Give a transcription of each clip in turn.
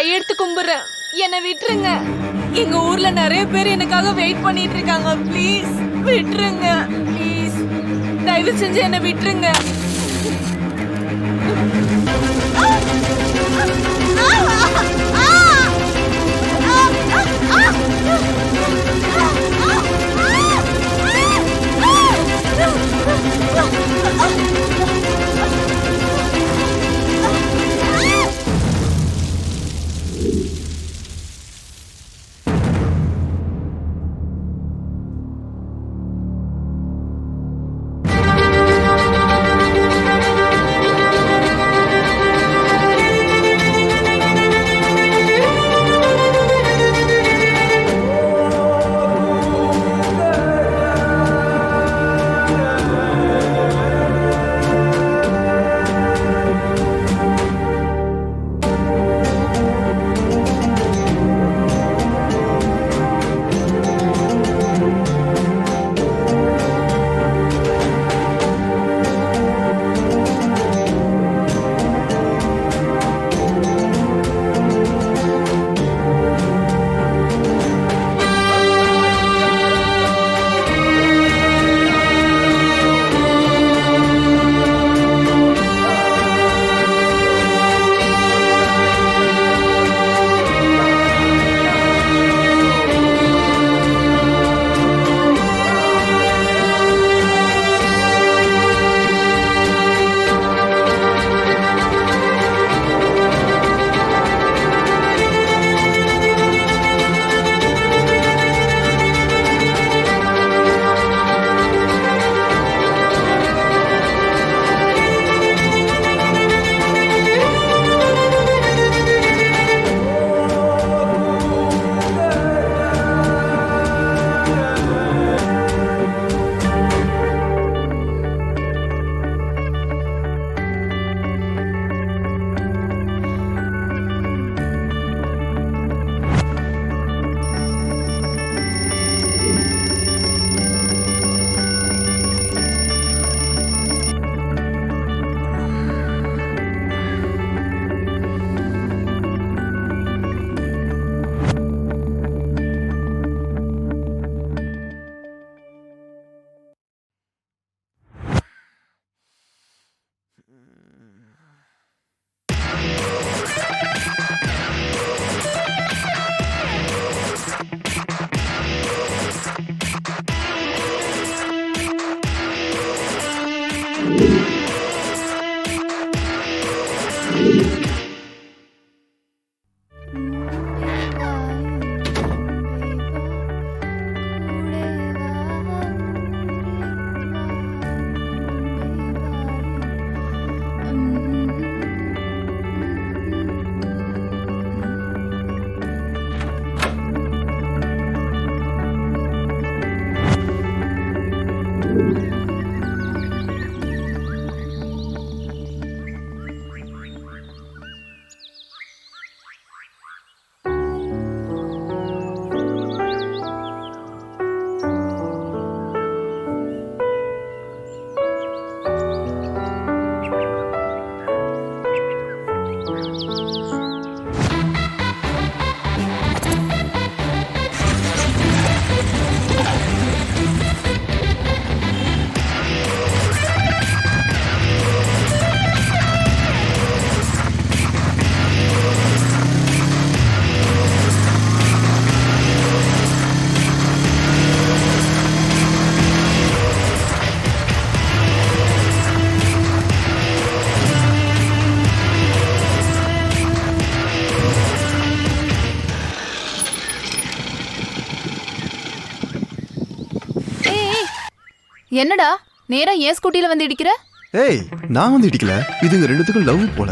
கையெடுத்து கும்பிடுறேன், என்னை விட்டுருங்க. எங்க ஊர்ல நிறைய பேர் எனக்காக வெயிட் பண்ணிட்டு இருக்காங்க. ப்ளீஸ் விட்டுருங்க, ப்ளீஸ் தயவு செஞ்சு என்னை விட்டுருங்க. என்னடா நேரா ஏன் ஸ்கூட்டில வந்து இடிக்கிற? ஏய், நான் வந்து இடிக்கல. இதுங்க ரெண்டுத்துக்கும் லவ் போல.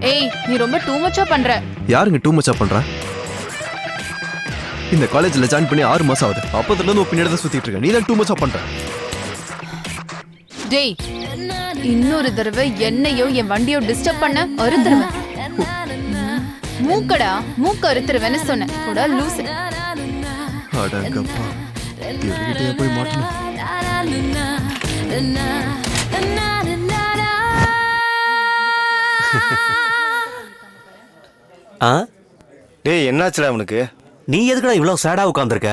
ஏய், நீ ரொம்ப டூ மச்சா பண்ற. யாருங்க டூ மச்சா பண்றா? இந்த காலேஜ்ல ஜாயின் பண்ணி 6 மாசம் ஆகுது. அப்பத்துல இருந்து பின்னாடி தான் சுத்திட்டு இருக்க. நீ தான் டூ மச்சா பண்ற. டேய், இன்னொரு தடவை என்னையோ என் வண்டியோ டிஸ்டர்ப் பண்ண அறுத்துருவேன். மூக்கடா, மூக்க அறுத்துருவேன்னு சொன்னேன். கூட லூசு. அடங்கப்பா, இவர்கிட்டயே போய் மாட்டணும். டேய் என்னாச்சுடா அவனுக்கு? நீ எதுக்குடா இவ்வளவு சேடா உட்கார்ந்திருக்க?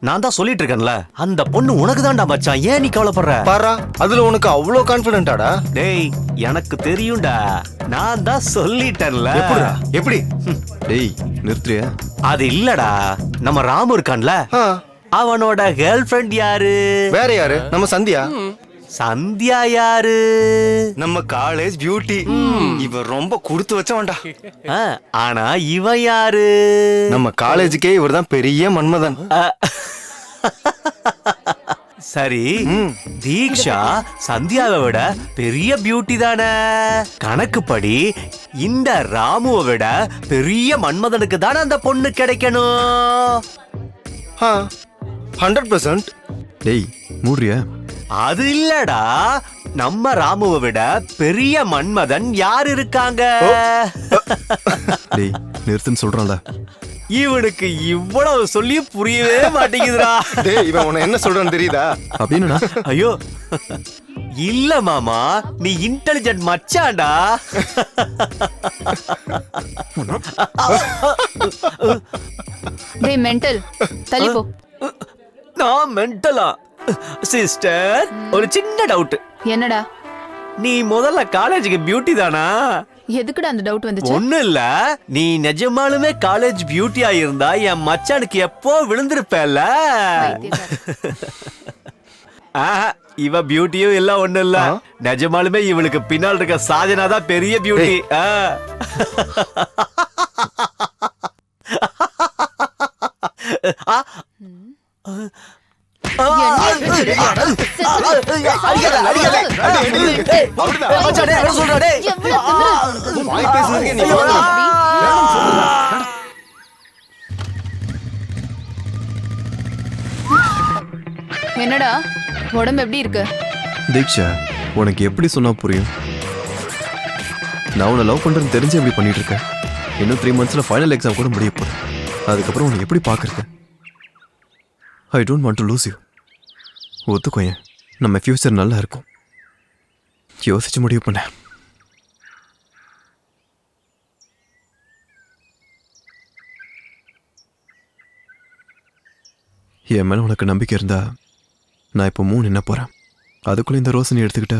நான் தான் சொல்லிட்டு இருக்கேன்ல, அந்த பொண்ணு உனக்கு தான்டா மச்சான். ஏன் நீ கவலைப்படுற? பாரா, அதுல உனக்கு அவ்வளோ கான்ஃபிடென்ட்டாடா? டேய் எனக்கு தெரியும்டா, நான் தான் சொல்லிட்டேன்ல. எப்படிடா? எப்படி? டேய் நிறுத்துறியா? அது இல்லடா, நம்ம ராமு இருக்கான்ல, ஆ, அவனோட கேர்ள் ஃப்ரெண்ட் யாரு? வேற யாரு? நம்ம சந்தியா. சந்தியா யாரு? நம்ம காலேஜ் பியூட்டி. இவ ரொம்ப கொடுத்து வச்சவன்டா. ஆ, ஆனா இவன் யாரு? நம்ம காலேஜுக்கே இவர்தான் பெரிய மன்மதன். சரி, தீக்ஷா சந்தியாவை விட பெரிய பியூட்டி தானே. கணக்குப்படி இந்த ராமுவை விட பெரிய மன்மதனுக்கு தானே அந்த பொண்ணு கிடைக்கணும். 100%. டேய் மூடுறியா? அது இல்லடா, நம்ம ராமுவை விட பெரிய மன்மதன் யார் இருக்காங்க? டேய் நிறுத்துன்னு சொல்றான்ல. இவனுக்கு இவ்வளவு சொல்லி புரியவே மாட்டேங்குதுடா. டேய் இவன் உன்னை என்ன சொல்றான்னு தெரியுதா? அப்படின்னா ஐயோ இல்ல மாமா, நீ இன்டெலிஜென்ட் மச்சான்டா. டேய் மென்டல், தள்ளி போ. நான் மென்டலா? சிஸ்டர், ஒரு சின்ன டவுட். என்னடா? நீ முதல்ல காலேஜுக்கு பியூட்டி தானா? எதுக்குடா அந்த டவுட் வந்துச்சு? ஒண்ணு இல்ல, நீ நிஜமாலுமே காலேஜ் பியூட்டியா இருந்தா என் மச்சானுக்கு எப்போ விழுந்திருப்பேல்ல. ஆஹா, இவ பியூட்டியும் இல்ல, ஒண்ணு இல்ல, நிஜமாலுமே இவளுக்கு பின்னால் இருக்க சாஜனா தான் பெரிய பியூட்டி. என்னடா உடம்பு எப்படி இருக்கு? தீக்ஷா உனக்கு எப்படி சொன்னா புரியும்? நான் உன்னை லவ் பண்றேன்னு தெரிஞ்சு எப்படி பண்ணிட்டு இருக்கேன். இன்னும் 3 monthsல ஃபைனல் எக்ஸாம் கூட முடிய போகுது. அதுக்கப்புறம் உன்னை எப்படி பார்க்கறது? I don't want to lose you. ஒத்துக்கோயேன், நம்ம ஃபியூச்சர் நல்லா இருக்கும். யோசிச்சு முடிவு பண்ண. என் மேல உனக்கு நம்பிக்கை இருந்தா நான் இப்போ 3 என்ன போறேன். அதுக்குள்ள இந்த ரோஸ் நீ எடுத்துக்கிட்ட,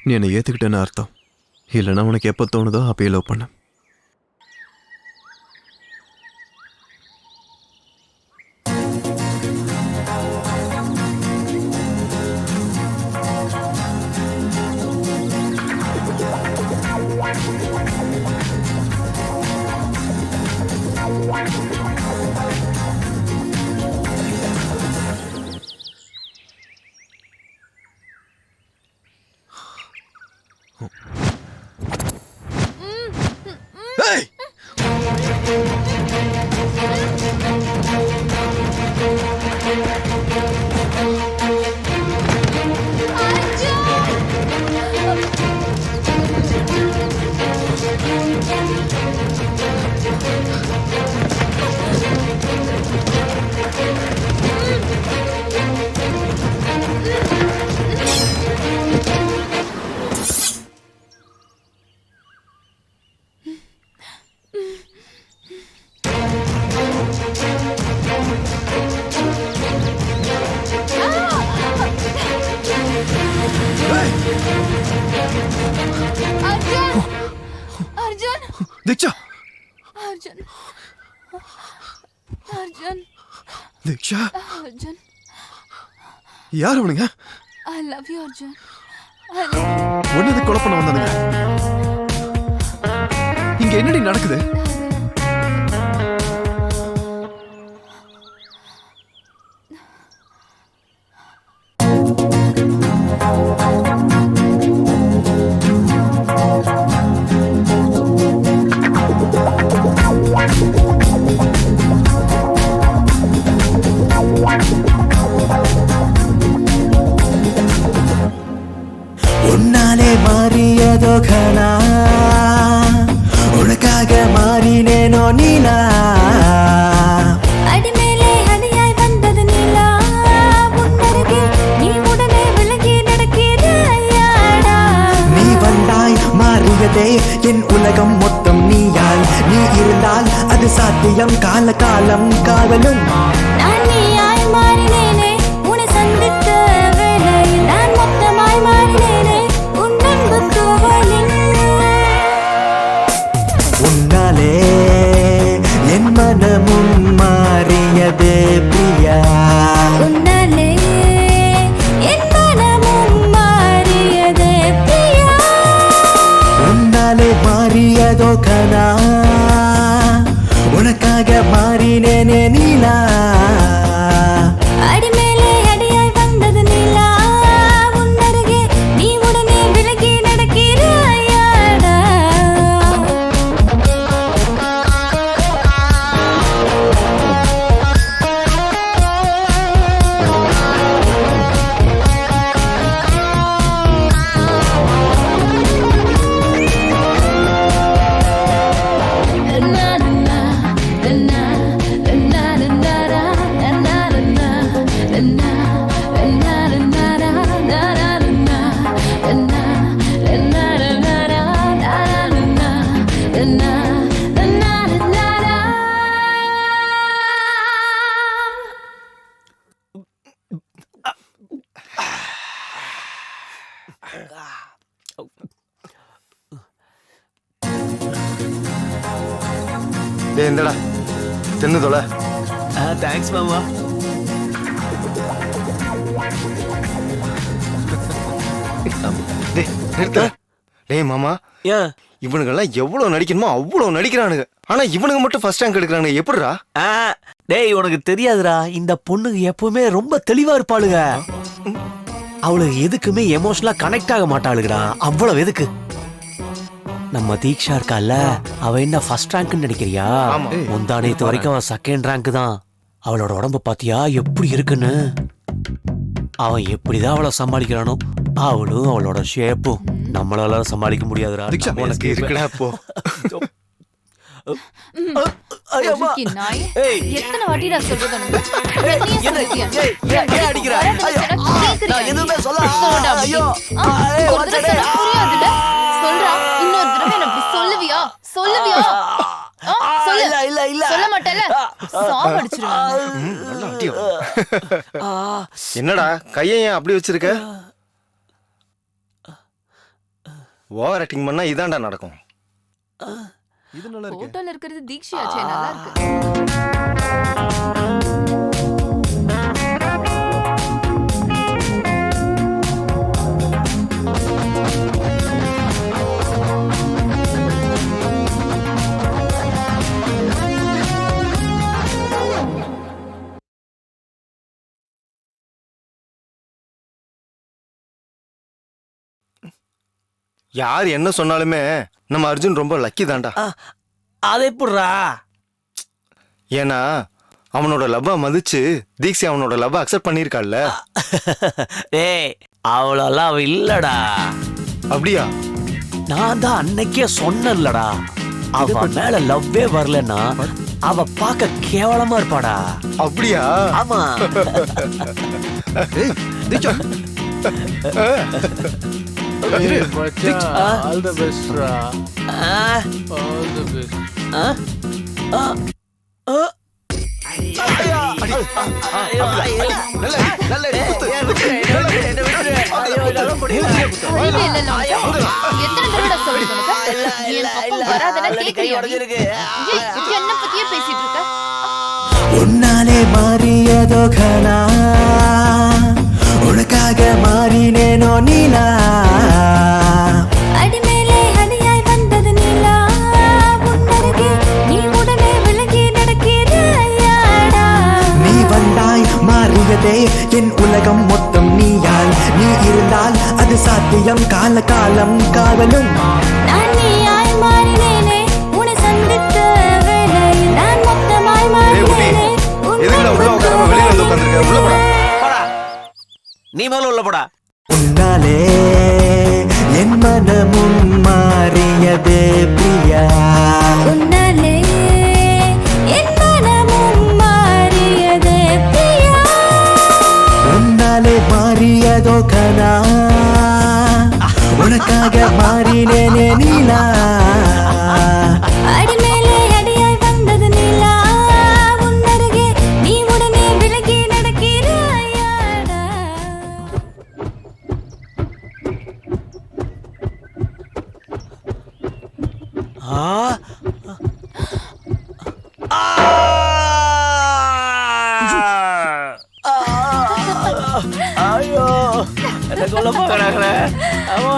நீ என்னை ஏத்துக்கிட்டேன்னு அர்த்தம். இல்லைன்னா உனக்கு எப்போ தோணுதோ அப்பயே லவ் பண்ண. தீக்ஷா, அர்ஜுன், அர்ஜுன், தீக்ஷா, அர்ஜுன், யார் அவனுங்க? I love you Arjun. ஒன்னது கொலை பண்ண வந்தானுங்க. இங்க என்னடி நடக்குது? உன்னாலே மாறியதோ கனா, உனக்காக மாறினேனோ நீலா. அடிமேலே அடியாய் வந்தது நீலா, உன்னருகே நீ உடனே விலகி நடக்கிறாயாடா. நீ வந்தாய் மாறியதே என் உலகம் மொத்தம் நீயாய். நீ இருந்தால் அது சாத்தியம். டேய் இந்தடா தின்னு தொலை. தேங்க்ஸ் மாமா. டேய் நிறுத்த. டேய் மாமா, ஏன் இவனுங்கெல்லாம் எவ்வளவு நடிக்கணுமோ அவ்வளவு நடிக்கிறானுங்க. ஆனா இவனுங்க மட்டும் ஃபர்ஸ்ட் ரேங்க் எடுக்கிறானுங்க. எப்படிடா? டேய் உனக்கு தெரியாதுடா, இந்த பொண்ணுங்க எப்பவுமே ரொம்ப தெளிவா இருப்பாளுங்க. அவளுக்கு எதுக்குமே எமோஷனலா கனெக்ட் ஆக மாட்டாளுங்கடா. அவ்வளவு எதுக்கு? நம்ம தீக்ஷா இருக்கால, அவ என்ன ஃபர்ஸ்ட் ரேங்க்னு நினைக்கிறியா? முந்தானேத்து வரைக்கும் அவன் செகண்ட் ரேங்க் தான். அவளோட உடம்ப பாத்தியா எப்படி இருக்குன்னு? அவன் எப்படிதான் அவளை சமாளிக்கிறானோ, அவளும் அவளோட ஷேப்பும் நம்மளால சமாளிக்க முடியாதுடா. தீக்ஷா, உனக்கு இருக்குடா போ. பொறுக்கி நாய். எத்தனை வாட்டிடா சொல்றது உனக்கு? என்னைய சொல்றியா? அடிக்கிற? கேக்குறியா? சொல்லடா அப்படி. ஒரு தடவை சொன்னா புரியாதுல்ல? சொல்றா. இன்னொரு தடவை என்ன அப்படி சொல்லுவியா? சொல்லு. சொல்ல மாட்டேல? சாவடிச்சிருவாங்க. நல்லா அடி வாங்கு. என்னடா கையை ஏன் அப்படி வச்சிருக்க? ஓவர் ஆக்டிங் பண்ணா இதான்டா நடக்கும். இது நல்லா இருக்கு. போட்டோல இருக்கிறது தீக்ஷியாச்சே, நல்லா இருக்கு. யார் என்ன சொன்னாலுமே நம்ம அர்ஜுன் ரொம்ப லக்கி தான்டா. அது எப்படிடா? ஏன்னா அவனோட லவ்வ மதிச்சு தீக்ஷி அவனோட லவ்வ அக்செப்ட் பண்ணிருக்காள்ல. டேய் அவ்வளோலாம் அவ இல்லடா. அப்படியா? நான் தான் அன்னைக்கே சொன்னேன்லடா, அவ மேல லவ்வே வரலன்னா அவ பார்க்க கேவலமா இருப்பாடா. அப்படியா? ஆமா. ஏய் தீக்ஷா, All the best, Ra. All the best. அறிவே இல்லைல்ல உனக்கு? எத்தனை தடவை சொல்றது உனக்கு? என் பக்கம் வராதனா கேக்குறியா நீ? ஏய், என்ன பத்தியே பேசிட்டு இருக்க? உன்னாலே மாறியதோ கனா உனக்காக மாறினேனோ நீலா அடிமேலே அடியாய் வந்தது நீலா உன்னருகே நீ உடனே விலகி நடக்கிறாயாடா நீ வந்தாய் மாறியதே என் உலகம் மொத்தம் நீயாய் நீ இருந்தால் அது சாத்தியம் கால காலம் காதலும் நான் நீயாய் மாறினேனே உன்னை சந்தித்த வேளையில் நான் மொத்தமாய் மாறினேனே எதுக்குடா உள்ள உட்காராம வெளியில வந்து உட்கார்ந்திருக்க? உள்ள போடா. நீ முதல்ல உள்ள போடா. உன்னாலே என் மனமும் மாறியதே பிரியா உன்னாலே என் மனமும் மாறியதே பிரியா உன்னாலே மாறியதோ கனா உனக்காக மாறினேனே நீலா அடிமேலே அடியாய் வந்தது நீலா உன்னருகே நீ உடனே விலகி நடக்கிறாயாடா ஐயோ என்ன கொல்ல போகிறாங்க. ஆமா.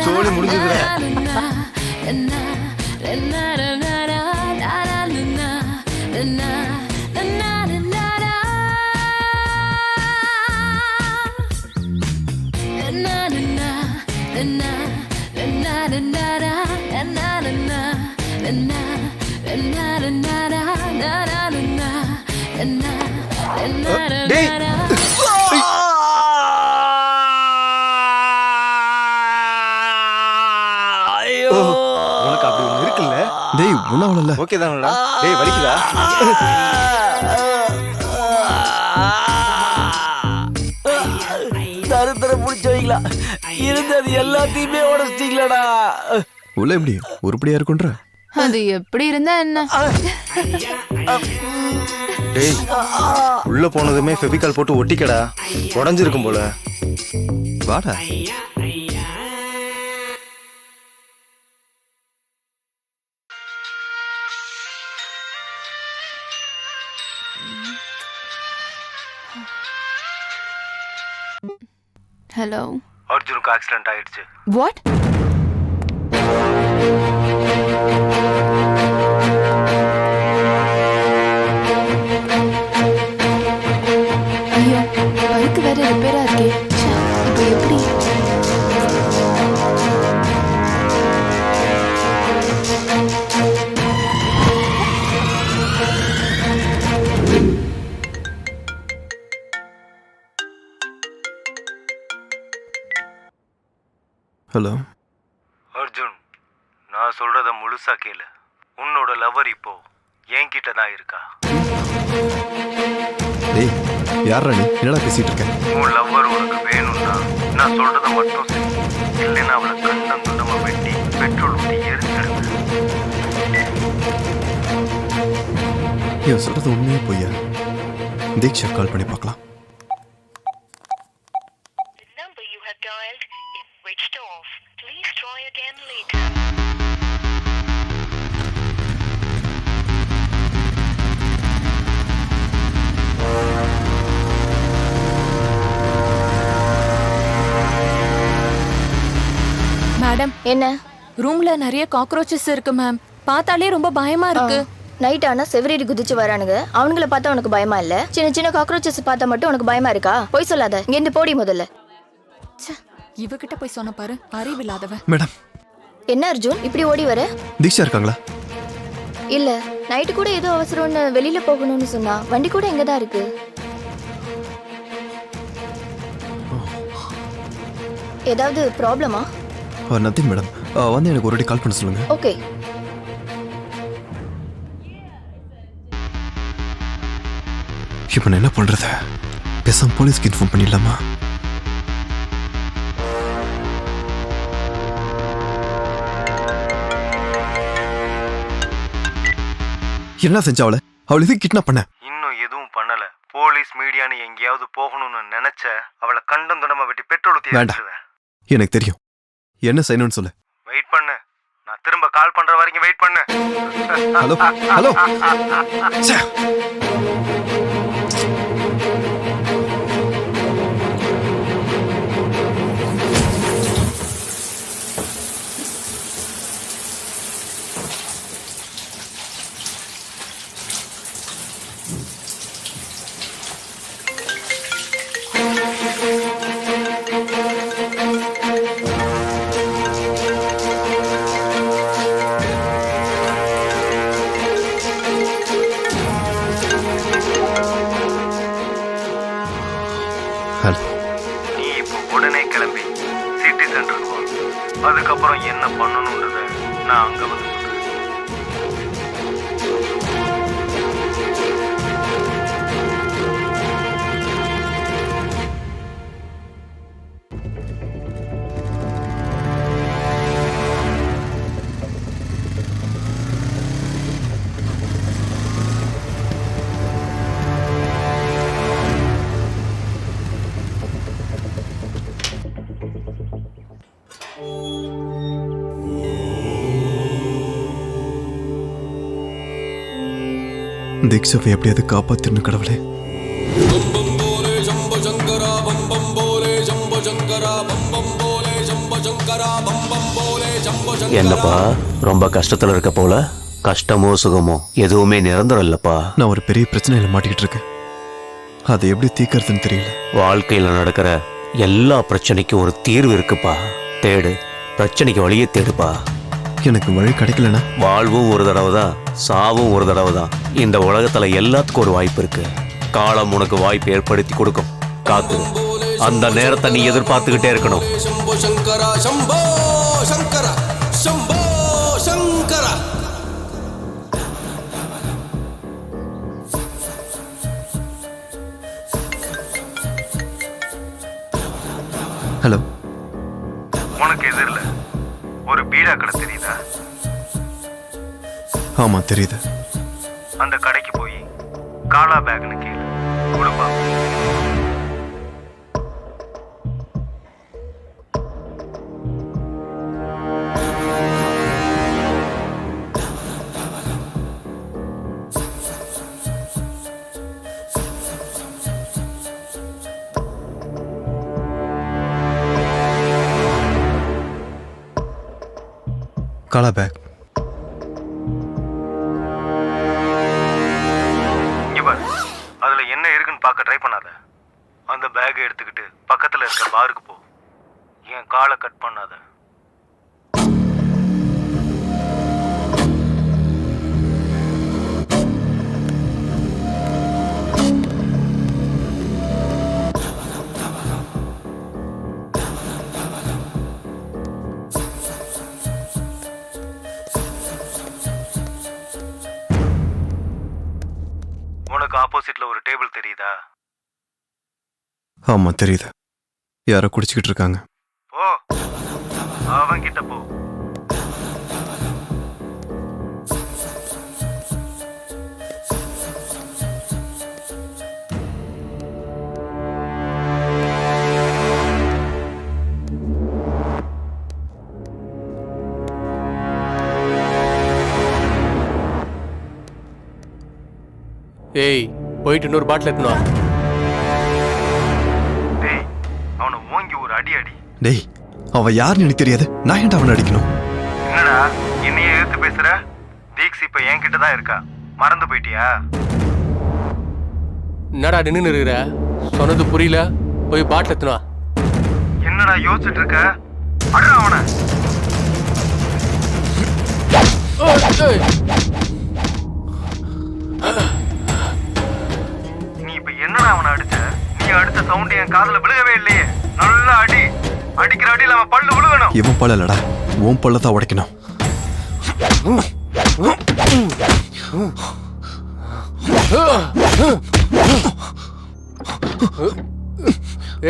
சோலி முடிஞ்சதுடா. na na na ஒன்றும் அவ்வளோ ஓகே தானடா? டேய் வலிக்குதா? தருத்தர பிடிச்சவங்களா இருந்தது எல்லாத்தையுமே உடச்சிட்டீங்களாடா. உள்ள எப்படி உருப்படியா இருக்குன்ற? அது எப்படி இருந்தா என்ன? டேய் உள்ள போனதுமே ஃபெவிகால் போட்டு ஒட்டிக்கடா, உடஞ்சிருக்கும் போல. வாடா. ஹலோ, அர்ஜுனுக்கு ஆக்சிடென்ட் ஆயிடுச்சு. வாட்? ஐயோ, பைக் வேற ரிப்பேரா இருக்கே. ச்சே, இப்போ எப்படி? ஹலோ அர்ஜுன், நான் சொல்றத முழுசா கேளு. உன்னோட லவர் இப்போ என்கிட்ட தான் இருக்கா. டேய் யாரா நீ? என்னடா பேசிட்டு இருக்க? உன் லவ்வர் உனக்கு வேணும்னா நான் சொல்றத மட்டும் செய். இல்லைன்னா அவளை கண்டம் துண்டமா வெட்டி பெட்ரோல் ஊற்றி எரிச்சிடுவேன். இவன் சொல்றது உண்மையா பொய்யா? தீக்ஷா கால் பண்ணி பார்க்கலாம். மேடம், என்ன? ரூம்ல நிறைய காக்ரோச்சஸ் இருக்கு மேம். பார்த்தாலே ரொம்ப பயமா இருக்கு. நைட் ஆனா செவரேறி குதிச்சு வரானுங்க. அவனுங்களை பார்த்தா உனக்கு பயமா இல்ல? சின்ன சின்ன காக்ரோச்சஸ் பார்த்தா மட்டும் உனக்கு பயமா இருக்கா? போய் சொல்லாத. இங்க இருந்து போடி முதல்ல. இவகிட்ட போய் சொன்ன பாரு, அறிவில்லாதவ. மேடம், என்ன அர்ஜுன் இப்படி ஓடி வர? தீக்ஷா இருக்காங்களா? இல்ல, நைட்டு கூட ஏதோ அவசரம்னு வெளியில போகணும்னு சொன்னா. வண்டி கூட இங்கதான் இருக்கு. ஏதாவது ப்ராப்ளமா? Nothing madam. வந்து எனக்கு ஒரு வாட்டி கால் பண்ண சொல்லுங்க. ஓகே. இப்போ நான் என்ன பண்றது? பேசாம போலீஸ்க்கு இன்ஃபார்ம் பண்ணிடலாமா? என்ன செஞ்சா அவளை இது கிட்னாப் பண்ண? இன்னும் எதுவும் பண்ணல. போலீஸ் மீடியான்னு எங்கேயாவது போகணும்னு நினைச்ச அவளை கண்டம் துண்டமா வெட்டி பெட்ரோல் ஊற்றி வேண்டாம். எரிச்சிடுவேன். எனக்கு தெரியும் என்ன செய்யணும்னு சொல்லு. வெயிட் பண்ணு, நான் திரும்ப கால் பண்ற வரைக்கும் வெயிட் பண்ணு. Hello hello. ச்சே. ஹலோ. நீ இப்போ உடனே கிளம்பி சிட்டி சென்டருக்கு வா. அதுக்கப்புறம் என்ன பண்ணணுன்றத நான் அங்க வந்து சொல்றேன். தீக்ஷாவை எப்படியாவது காப்பாத்திருந்த கடவுளே. என்னப்பா ரொம்ப கஷ்டத்துல இருக்க போல? கஷ்டமோ சுகமோ எதுவுமே நிரந்தரம் இல்லப்பா. நான் ஒரு பெரிய பிரச்சனையில மாட்டிக்கிட்டு இருக்கேன். அதை எப்படி தீர்க்கறதுன்னு தெரியல. வாழ்க்கையில நடக்கிற எல்லா பிரச்சனைக்கும் ஒரு தீர்வு இருக்குப்பா. தேடு, பிரச்சனைக்கு வழியே தேடுப்பா. எனக்கு வழி கிடைக்கலனா? வாழ்வும் ஒரு தடவை தான், சாவும் ஒரு தடவை தான். இந்த உலகத்துல எல்லாத்துக்கும் ஒரு வாய்ப்பு இருக்கு. காலம் உனக்கு வாய்ப்பு ஏற்படுத்தி கொடுக்கும். காத்து, அந்த நேரத்தை நீ எதிர்பார்த்துக்கிட்டே இருக்கணும். शंभो शंकरा शंभो शंकरा शंभो शंकरा ஹலோ. உனக்கு எதிரில் ஒரு பீடா கடை தெரியுதா? ஆமா தெரியுது. அந்த கடைக்கு போய் காலா பேக்னு கேளு, கொடுப்பா. காலா பேக். அதுல என்ன இருக்குன்னு பார்க்க ட்ரை பண்ணாத. அந்த பேக்கை எடுத்துக்கிட்டு பக்கத்துல இருக்க பாருக்கு போ. என் காலை கட் பண்ணாத. உனக்கு ஆப்போசிட்ல ஒரு டேபிள் தெரியுதா? ஆமா தெரியுது. யாரோ குடிச்சுக்கிட்டு இருக்காங்க. போ, அவன் கிட்ட போ. ஏய், போயிட்டு இன்னொரு பாட்டில் எடுத்துன்னு வா. டேய், அவனை ஓங்கி ஒரு அடி அடி. டேய், அவன் யாருன்னு எனக்கு தெரியாது. நான் ஏன்டா அவனை அடிக்கணும்? என்னடா என்னைய எதிர்த்து பேசுற? தீக்ஸ் இப்ப என்கிட்ட தான் இருக்கா, மறந்து போயிட்டியா? என்னடா நின்று இருக்கிற? சொன்னது புரியல. போய் பாட்டில் எடுத்துன்னு வா. என்னடா யோசிச்சுட்டு இருக்க? அடடா அவனை. நீ இப்ப என்னடா அவனை அடிச்ச? நீ அடிச்ச சவுண்ட் என் காதுல விழுகவே இல்லையே. நல்லா அடி. அடிக்கிற அடியில அவன் பல்லு விழுகணும். இவன் பல்ல இல்லடா, உன் பல்ல தான் உடைக்கணும்.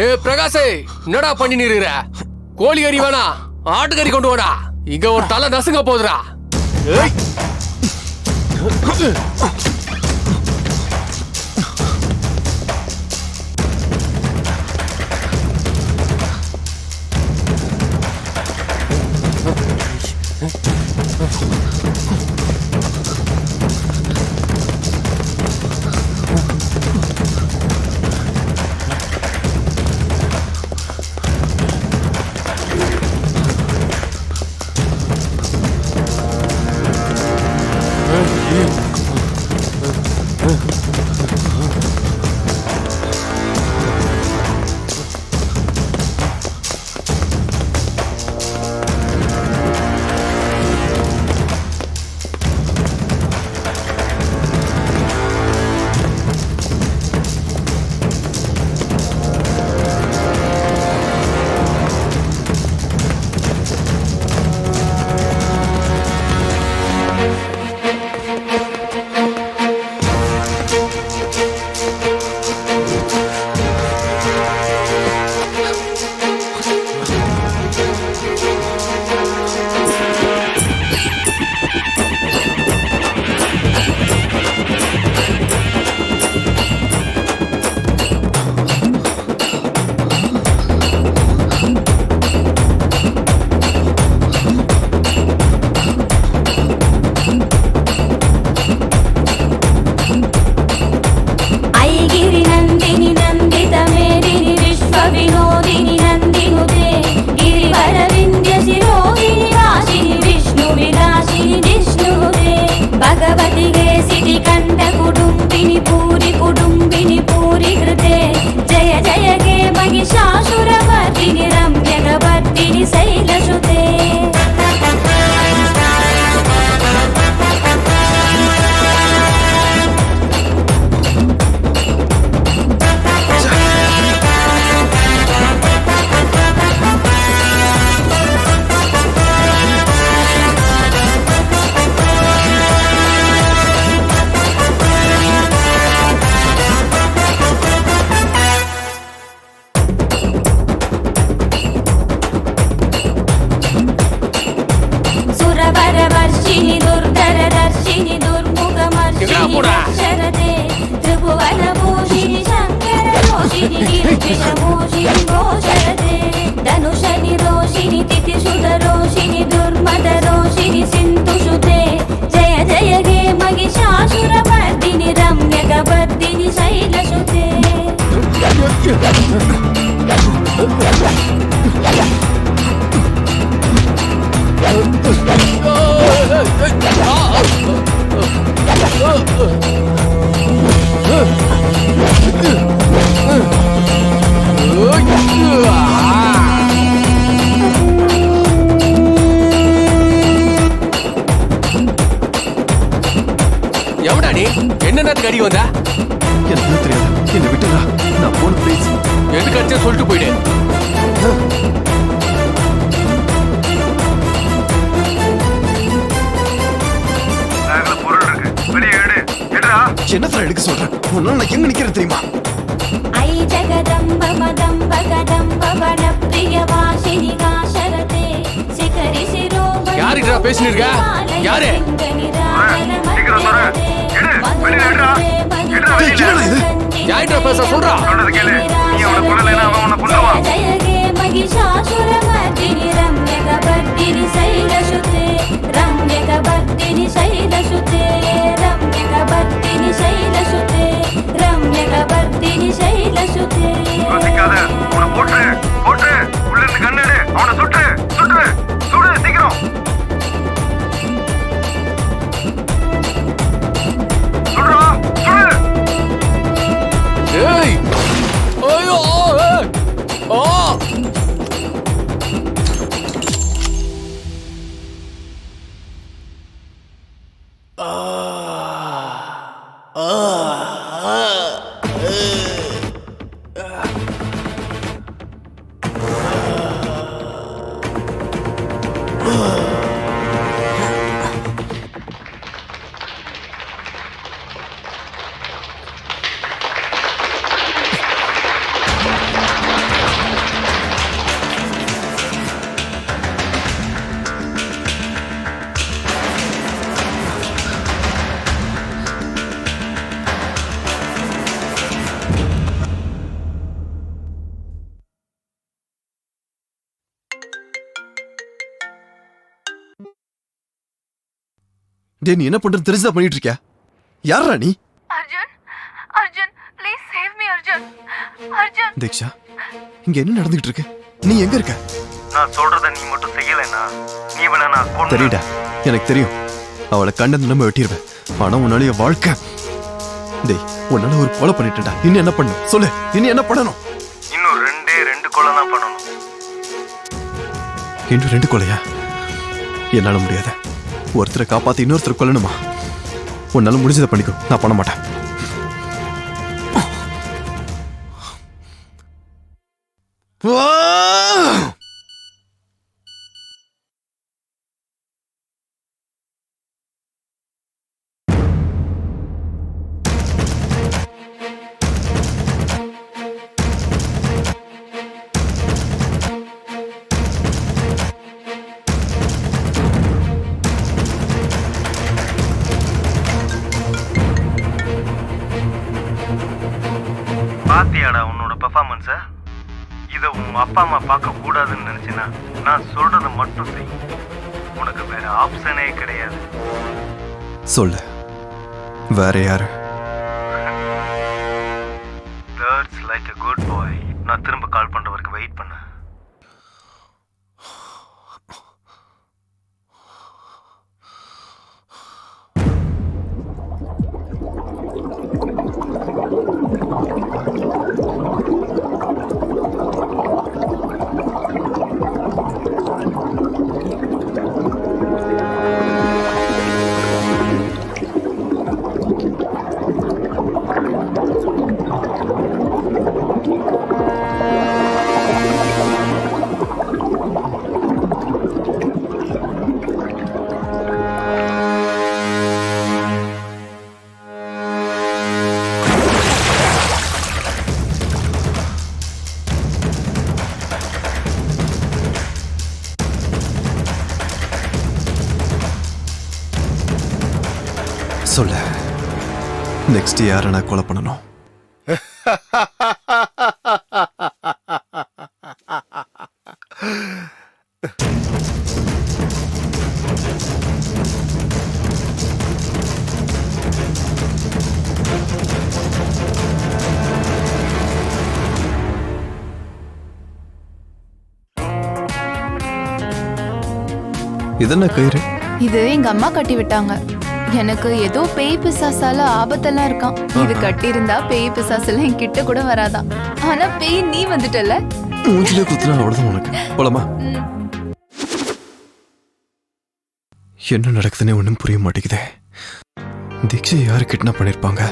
ஏ பிரகாஷே, என்னடா பண்ணி நிறுற? கோழி கறி வேணா, ஆட்டுக்கறி கொண்டு வாடா. இங்க ஒரு தலை நசுங்க போதுடா. ஏய், ರೋಷಿನಿ ನಿರ್ವಿಷ ಮೋಷಿನಿ ಘೋಷರತೆ ಧನುಷನಿ ರೋಷಿನಿ ತಿಥಿಸುತ ರೋಷಿನಿ ದುರ್ಮದ ರೋಷಿನಿ ಸಿಂಧುಸುತೆ ಜಯ ಜಯ ಹೇ ಮಹಿಷಾಸುರ ಮರ್ದಿನಿ ರಮ್ಯಕ ಬರ್ದಿನಿ ಶೈಲಸುತೆ எவடா நீ என்ன நேரத்துக்கு அடி வந்தா? எனக்கு தெரியாது, என்னை விட்டுடா. நான் போன ப்ளீஸ். எதுக்கு அடிச்சா சொல்லிட்டு போயிடு. பொருள் இருக்கு, வெளியே எடு. எடுடா. என்னத்துல எடுக்க சொல்றேன்? உன்னால நான் எங்க நிக்கிறேன் தெரியுமா? ஐ ஜகதம்ப மதம்ப கதம்ப வன பிரிய வாசினி காசரதே சிகரி சிரோமணி யாருடா பேசிட்டு இருக்க? யாரு? சீக்கிரம் சொல்ற. எடு, வெளியே எடுடா. எடுடா டேய், வெளியே. என்னடா இது? யார்கிட்ட பேச சொல்றா? சொல்றது கேளு. நீ அவனை கொல்லலைன்னா அவன் உன்னை கொல்லுவான். ஜய ஹே மகிஷாசுர மர்தினி ரம்யக பர்தினி சைலசுதே ரம்யக பர்தினி சைலசுதே ரம்யக பர்தினி சைலசுதே ரம்யக பர்தினி சைலசுதே யோசிக்காத, அவனை போட்டு போட்டு உள்ள இருந்து கண்ணெடு. அவனை சுட்டு சுட்டு சுடு சீக்கிரம். சுடுறா சுடு. ஏய் ஐயோ ஏய். ஓ டேய், நீ என்ன பண்றது தெரிஞ்சா பண்ணிட்டு இருக்கியா? யாரா நீ? Arjun, Arjun, please save me Arjun. Arjun, Diksha, இங்க என்ன நடந்துகிட்டு இருக்கு? நீ எங்க இருக்க? நான் சொல்றத நீ மட்டும் செய்யலைன்னா நீ இவனை நான் கொன்னு. தெரியுடா, எனக்கு தெரியும். அவளை கண்ட நம்ம வெட்டிடுவேன். ஆனா உன்னால என் வாழ்க்கை. டேய், உன்னால ஒரு கொலை பண்ணிட்டேன்டா. இன்னும் என்ன பண்ணணும் சொல்லு. இன்னும் என்ன பண்ணணும்? இன்னும் ரெண்டு கொலை தான் பண்ணணும். இன்னும் 2 கொலையா? என்னால முடியாது. ஒருத்தரை காப்பாத்தி இன்னொருத்தர் கொல்லணுமா? உன்னால முடிஞ்சதை பண்ணிக்கோ, நான் பண்ண மாட்டேன். பாத்தியாடா உன்னோட பெர்ஃபார்மன்ஸ? இதை உன் அப்பா அம்மா பார்க்க கூடாதுன்னு நினைச்சினா நான் சொல்றத மட்டும் செய். உனக்கு வேற ஆப்ஷனே கிடையாது. சொல்லு, வேற யாரு? That's like a good boy. நான் திரும்ப கால் பண்ற வரைக்கும் வெயிட் பண்ணு. சொல்லு, நெக்ஸ்ட் யாரை நான் கொலை பண்ணணும்? இதென்ன கயிறு? இது எங்க அம்மா கட்டி விட்டாங்க. எனக்கு ஏதோ பேய் பிசாசால ஆபத்தெல்லாம் இருக்கான். இது கட்டி இருந்தா பேய் பிசாசெல்லாம் என் கிட்ட கூட வராதான். ஆனா பேய் நீ வந்துட்டல. மூஞ்சிலே குத்துனா அவ்வளவுதான் உனக்கு. போலாமா? என்ன நடக்குதுன்னு ஒன்றும் புரிய மாட்டேங்குதே. தீக்ஷை யாரு கிட்னாப் பண்ணிருப்பாங்க?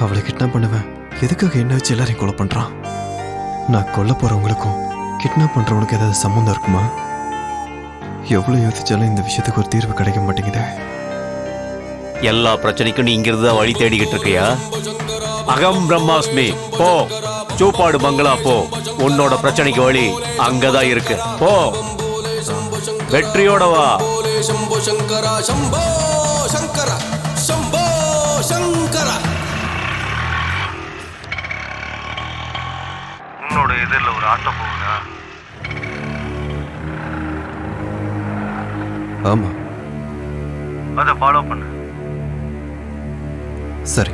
அவளை கிட்னாப் பண்ணவன் எதுக்காக என்ன வச்சு எல்லாரையும் கொலை பண்றான்? நான் கொல்ல போறவங்களுக்கும் கிட்னாப் பண்றவனுக்கு ஏதாவது சம்மந்தம் இருக்குமா? எவ்வளவு யோசிச்சாலும் இந்த விஷயத்துக்கு ஒரு தீர்வு கிடைக்க மாட்டேங்குதே. எல்லா பிரச்சனைக்கும் நீ இங்கிருந்து தான் வழி தேடிக்கிட்டு இருக்கியா? அகம் பிரம்மாஸ்மி, போ சூப்பாடு பங்களா போ. உன்னோட பிரச்சனைக்கு வழி அங்கதான் இருக்கு. போ, வெற்றியோட வா. शंभो शंकरा शंभो शंकरा शंभो शंकरा. உன்னோட எதிரில் ஒரு ஆட்டோ போகுதா? ஆமா. அதை ஃபாலோ பண்ணு. சரி.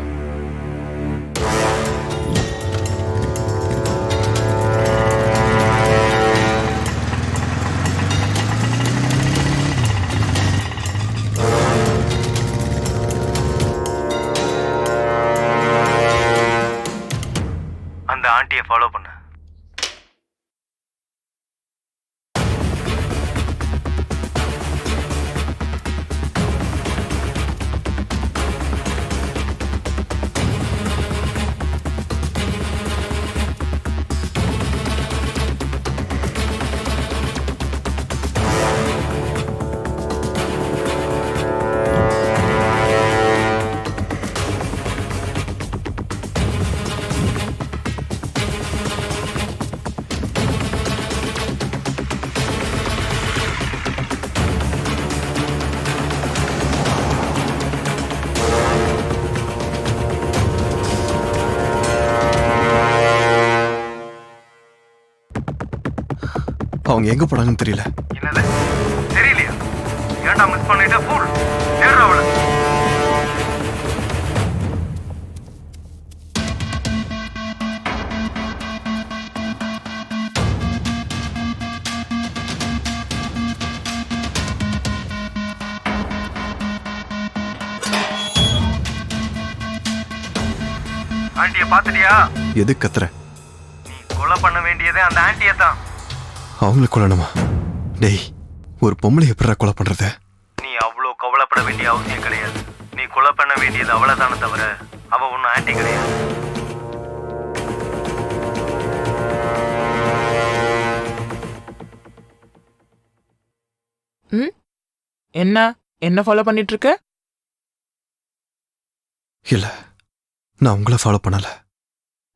அந்த ஆண்டியை ஃபாலோ பண்ணு. அவங்க எங்க போனாங்கன்னு தெரியல. என்னது தெரியலையா? ஏன்டா மிஸ் பண்ணிட்ட? ஃபூல் ஏறா அவளை. ஆண்டியை பார்த்துட்டியா? எது கத்துற? நீ கொலை பண்ண வேண்டியதே அந்த ஆண்டியை தான். அவங்கள கொல்லணுமா? டேய், ஒரு பொம்பளை எப்படிடா கொலை பண்றது? நீ அவ்வளோ கவலைப்பட வேண்டிய அவசியம் கிடையாது. நீ கொலை பண்ண வேண்டியது அவளைதானே தவிர அவ ஒன்றும் ஆண்டி கிடையாது. என்ன ஃபாலோ பண்ணிட்டு இருக்க? இல்ல, நான் உங்களை ஃபாலோ பண்ணல.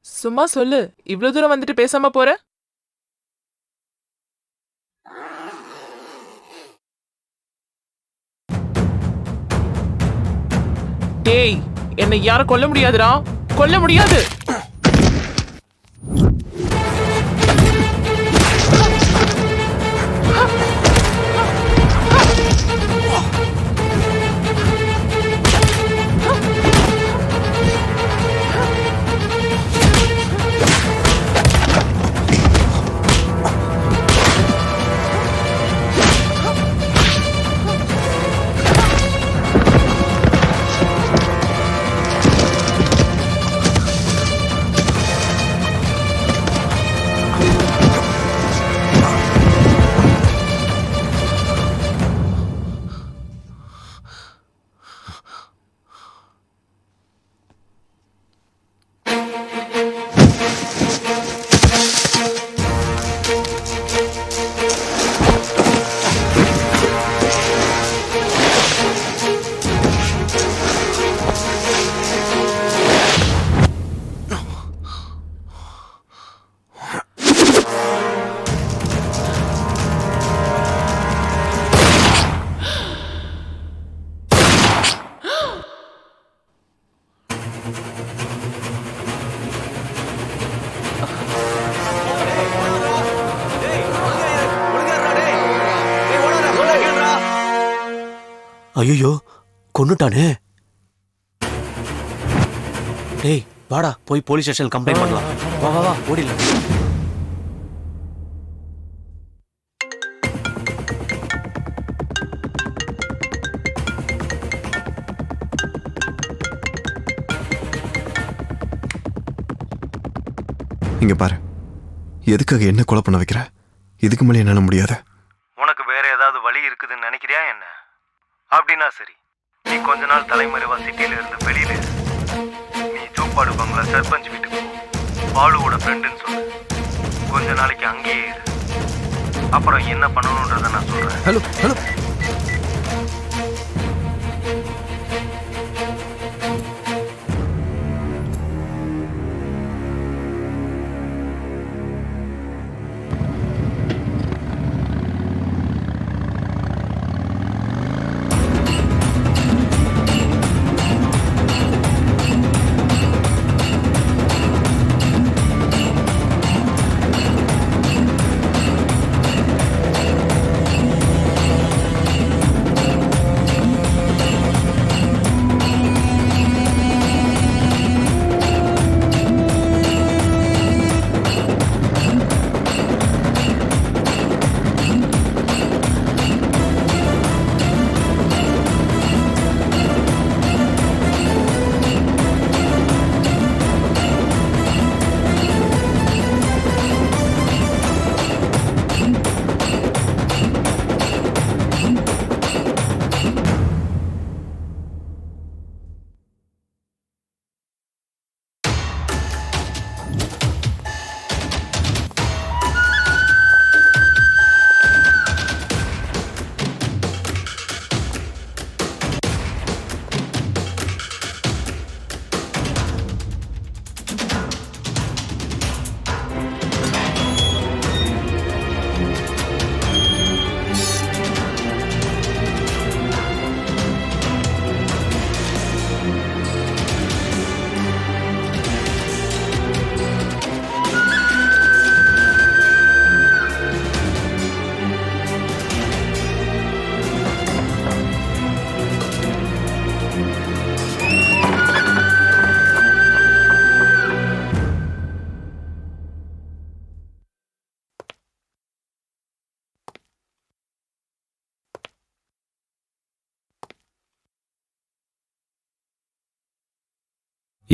சும்மா சொல்லு. இவ்வளவு தூரம் வந்துட்டு பேசாம போற? டேய், என்னை யாரும் கொல்ல முடியாதுடா. கொல்ல முடியாது. ஐயோ கொன்னுட்டானே. டேய் வாடா போய் போலீஸ் ஸ்டேஷன் கம்ப்ளைண்ட் பண்ணலாம். வா வா வா ஓடிடலாம். இங்க பாரு, எதுக்காக என்ன கொலை பண்ண வைக்கிற? இதுக்கு மேலே என்னால முடியாது. உனக்கு வேற ஏதாவது வழி இருக்குதுன்னு நினைக்கிறியா என்ன? அப்படின்னா சரி, நீ கொஞ்ச நாள் தலைமறைவா சிட்டியில இருந்து வெளியில இரு. நீ ஜூப்பாடு பங்களா சர்பஞ்ச் வீட்டுக்கு போ. பாலுவோட ஃப்ரெண்டுன்னு சொல்லு. கொஞ்ச நாளைக்கு அங்கேயே இரு. அப்புறம் என்ன பண்ணணுன்றத நான் சொல்றேன். ஹலோ ஹலோ,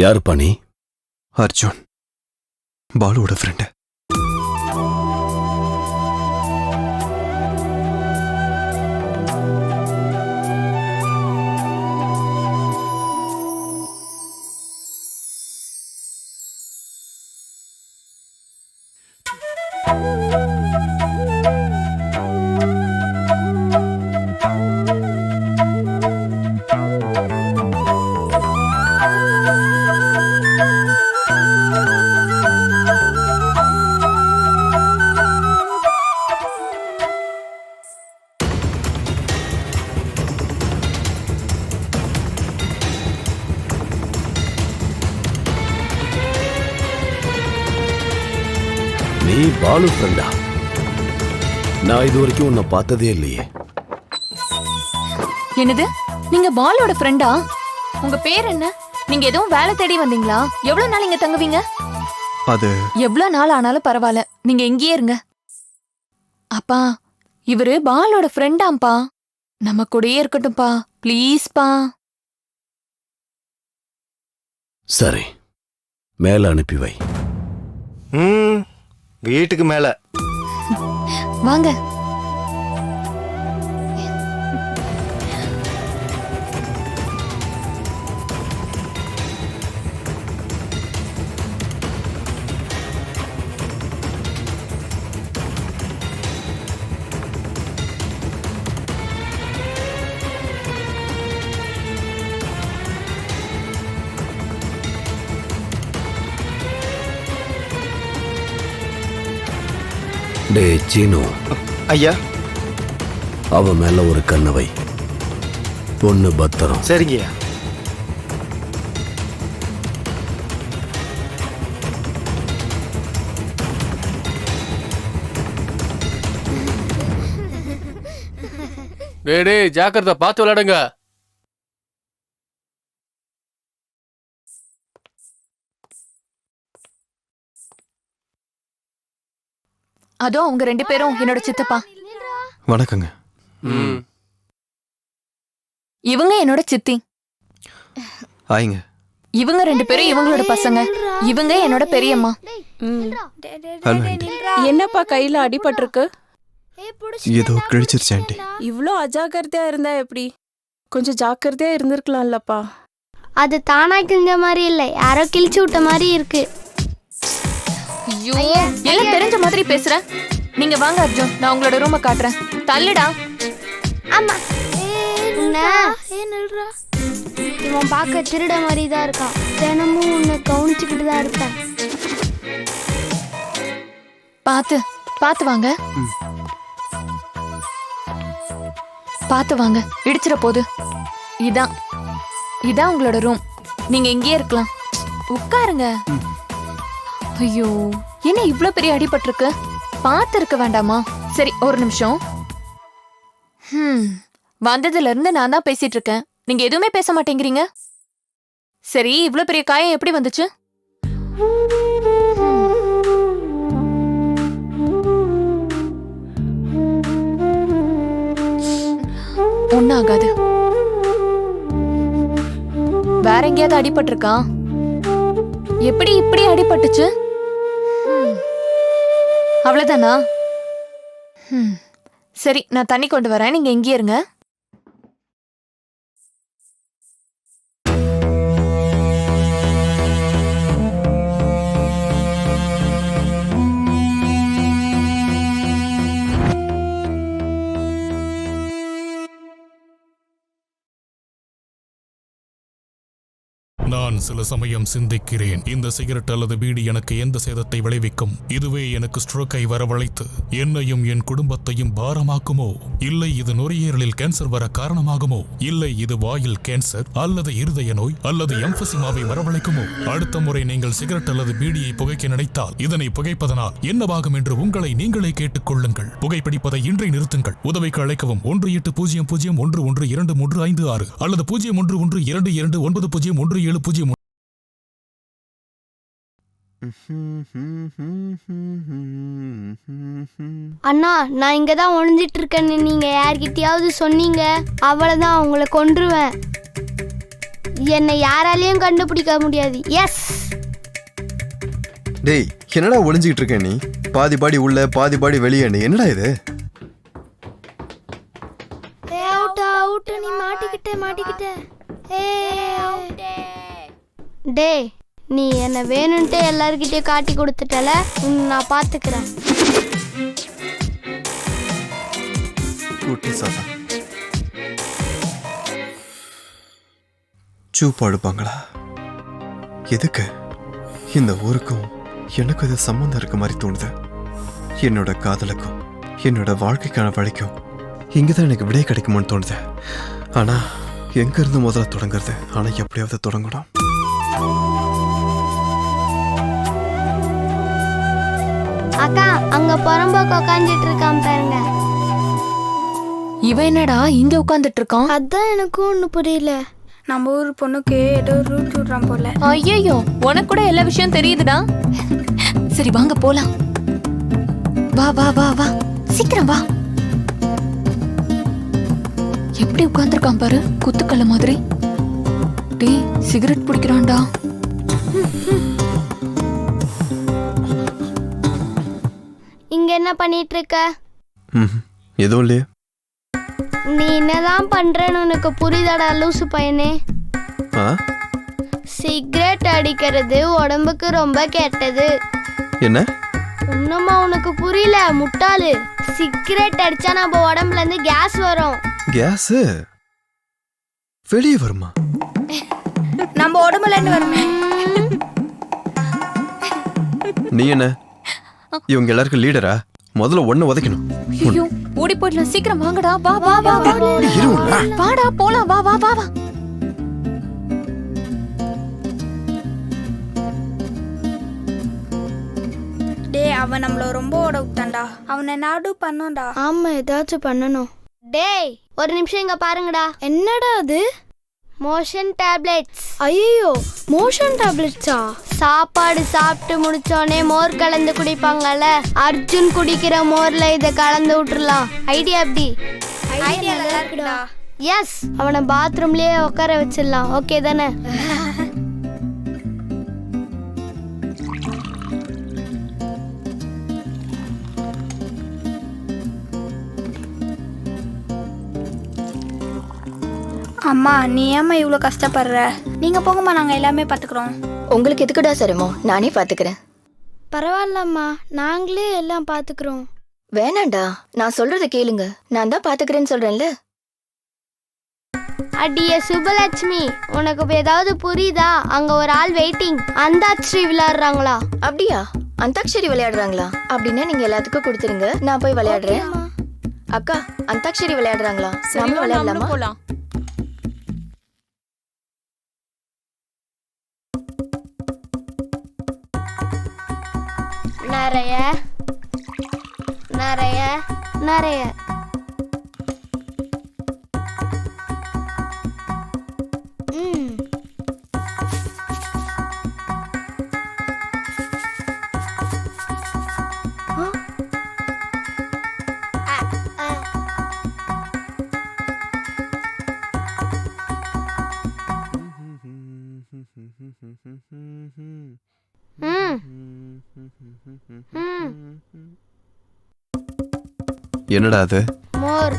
யாருப்பா நீ? அர்ஜுன், பாலுவோட ஃப்ரெண்டு. நீ பாலு ஃப்ரெண்டா? நான் இது வரைக்கும் உன்னை பார்த்ததே இல்லையே. என்னது, நீங்க பாலோட ஃப்ரெண்டா? உங்க பேர் என்ன? நீங்க எதுவும் வேலை தேடி வந்தீங்களா? எவ்வளவு நாள் இங்க தங்குவீங்க? அது எவ்வளவு நாள் ஆனாலும் பரவாயில்ல, நீங்க இங்கேயே இருங்க. அப்பா, இவரு பாலோட ஃப்ரெண்டாம்பா. நம்ம கூடயே இருக்கட்டும்பா, ப்ளீஸ்பா. சரி, மேல அனுப்பி வை. வீட்டுக்கு மேல வாங்க. டே சீனு, ஐயா. அவ மேல ஒரு கண்ணை வை. பொண்ணு பத்திரம். சரிங்கய்யா. டேய் ஜாக்கிரதை, பார்த்து விளையாடுங்க. அதோ அவங்க 2 பேரும் என்னோட சித்தப்பா. வணக்கங்க. ம். இவங்க என்னோட சித்தி. ஆயிங்க. இவங்க 2 பேரும் இவங்களோட பசங்க. இவங்க என்னோட பெரியம்மா. Hello aunty. என்னப்பா கையில அடிபட்டிருக்கு? ஏதோ கிழிச்சிருச்சு ஆண்டி. இவ்ளோ அஜாக்கிரதையா இருந்தா எப்படி? கொஞ்சம் ஜாக்கிரதையா இருந்திருக்கலாம்லப்பா. அது தானா கிழிஞ்ச மாதிரி இல்லை, யாரோ கிழிச்சு விட்ட மாதிரி இருக்கு. ஐயோ, எல்லாம் தெரிஞ்ச மாதிரி பேசுற. நீங்க வாங்க அர்ஜுன், நான் உங்களோட ரூமை காட்டுறேன். தள்ளுடா. ஆமா, இவன் பார்க்க திருட மாதிரி தான் இருக்கான். தினமும் உன்னை கவனிச்சுக்கிட்டு தான் இருப்பேன். பாத்து பாத்து வாங்க. பாத்து வாங்க, இடிச்சிட போது. இதான் இதான் உங்களோட ரூம். நீங்க இங்கேயே இருக்கலாம். உட்காருங்க. ஐயோ, என்ன இவ்ளோ பெரிய அடிபட்டிருக்கு? பார்த்து இருக்க வேண்டாமா? சரி, ஒரு நிமிஷம். வந்ததுல இருந்து நான் தான் பேசிட்டு இருக்கேன். நீங்க எதுவுமே பேச மாட்டேங்கிறீங்க. சரி, இவ்ளோ பெரிய காயம் எப்படி வந்துச்சு? ஒன்னும் ஆகாது. வேற எங்கேயாவது அடிபட்டிருக்கா? எப்படி இப்படி அடிபட்டுச்சு? அவ்வளவுதானா? சரி, நான் தண்ணி கொண்டு வரேன், நீங்க எங்கே இருங்க. நான் சில சமயம் சிந்திக்கிறேன், இந்த சிகரெட் அல்லது பீடி எனக்கு எந்த சேதத்தை விளைவிக்கும்? இதுவே எனக்கு ஸ்ட்ரோக்கை வரவழைத்து என்னையும் என் குடும்பத்தையும் பாரமாக்குமோ? இல்லை இது நுரையீரலில் கேன்சர் வர காரணமாகுமோ? இல்லை இது வாயில் கேன்சர் அல்லது இருதய நோய் அல்லது எம்பசிமாவை வரவழைக்குமோ? அடுத்த முறை நீங்கள் சிகரெட் அல்லது பீடியை புகைக்க நினைத்தால் இதனை புகைப்பதனால் என்னவாகும் என்று உங்களை நீங்களே கேட்டுக்கொள்ளுங்கள். புகைப்பிடிப்பதை இன்றை நிறுத்துங்கள். உதவிக்கு அழைக்கவும் 1800112356 அல்லது 0112290170. அண்ணா, நான் இங்க தான் ஒளிஞ்சிட்டு இருக்கேன்னு நீங்க யார்கிட்டயாவது சொன்னீங்க, அவ்வளவுதான், உங்களை கொன்றுவேன். என்னை யாராலையும் கண்டுபிடிக்க முடியாது. எஸ். டேய், என்னடா ஒளிஞ்சிக்கிட்டு இருக்க நீ? பாதி பாடி உள்ள பாதி பாடி வெளியே. நீ என்னடா இது? நீ மாட்டிக்கிட்ட. டேய், நீ என்ன வேணும்ட்டு எல்லார்கிட்டயும் காட்டி கொடுத்துட்டல, நான் பாத்துக்கிறேன். சூப்பா எடுப்பாங்களா? எதுக்கு? இந்த ஊருக்கும் எனக்கும் இது சம்பந்தம் இருக்க மாதிரி தோணுது. என்னோட காதலுக்கும் என்னோட வாழ்க்கைக்கான வழிக்கும் இங்கதான் எனக்கு விடை கிடைக்குமோன்னு தோணுது. ஆனா எங்க இருந்து முதல்ல தொடங்குறது? ஆனா எப்படியாவது தொடங்கணும். அக்கா, அங்க புறம்போக்கு உட்காந்துட்டு இருக்கான் பாருங்க. இவன் என்னடா இங்க உட்கார்ந்துட்டு இருக்கான்? அதான் எனக்கும் ஒண்ணு புரியல. நம்ம ஊர் பொண்ணுக்கு ஏதோ ரூட் விடுறான் போல. ஐயோ, உனக்கு கூட எல்லா விஷயம் தெரியுதுடா. சரி வாங்க போலாம். வா வா வா வா, சீக்கிரம் வா. எப்படி உட்கார்ந்துருக்கான் பாரு, குத்துக்கல்ல மாதிரி. டேய், சிகரெட் பிடிக்கிறான்டா. இங்க என்ன பண்ணிட்டு இருக்க? எதுவும் இல்லையே. நீ என்னதான் பண்றேன்னு உனக்கு புரியுதாடா லூசு பையனே? சிகரெட் அடிக்கிறது உடம்புக்கு ரொம்ப கெட்டது. என்ன? இன்னுமா உனக்கு புரியல முட்டாளு? சிகரெட் அடிச்சா நம்ம உடம்புல இருந்து கேஸ் வரும். கேஸ் வெளியே வருமா? நம்ம உடம்புல இருந்து வருமே. நீ என்ன இவங்க எல்லாருக்கும் லீடரா? முதல்ல ஒண்ணு உதைக்கணும். ஐயோ, ஓடி போயிடலாம். சீக்கிரம் வாங்கடா. வா வா வா வா. வாடா போலாம். வா வா வா வா. டேய், அவன் நம்மள ரொம்ப ஓட விட்டான்டா. அவனை நாடு பண்ணோம்டா. ஆமா, ஏதாச்சும் பண்ணணும். டேய், ஒரு நிமிஷம் இங்க பாருங்கடா. என்னடா அது? Motion tablets. ஐயோ, மோஷன் டேப்லெட்ஸா? சாப்பாடு சாப்பிட்டு முடிச்சோடனே மோர் கலந்து குடிப்பாங்கல்ல, அர்ஜுன் குடிக்கிற மோர்ல இதை கலந்து விட்டுறலாம். ஐடியா எப்படி? ஐடியா நல்லா இருக்குடா. எஸ், அவனை பாத்ரூம்லயே உட்கார வச்சிடலாம். ஓகே தானே? அம்மா, நீ ஏம்மா இவ்வளோ கஷ்டப்படுற? நீங்க போங்கம்மா, நாங்க எல்லாமே பாத்துக்கிறோம். உங்களுக்கு எதுக்குடா சிரமம்? நானே பாத்துக்கிறேன். பரவாயில்லம்மா, நாங்களே எல்லாம் பாத்துக்கிறோம். வேணாண்டா, நான் சொல்றத கேளுங்க. நான் தான் பாத்துக்கிறேன்னு சொல்றேன்ல. அடியே சுபலட்சுமி, உனக்கு இப்ப ஏதாவது புரியுதா? அங்க ஒரு ஆள் வெயிட்டிங். அந்தாட்சி விளையாடுறாங்களா? அப்படியா? அந்தாக்ஷரி விளையாடுறாங்களா? அப்படின்னா நீங்க எல்லாத்துக்கும் கொடுத்துருங்க, நான் போய் விளையாடுறேன். அக்கா, அந்தாக்ஷரி விளையாடுறாங்களா? நாமளும் விளையாடலாமா? போலாம். நிறைய நிறைய நிறைய என்னடா அது? மோர்.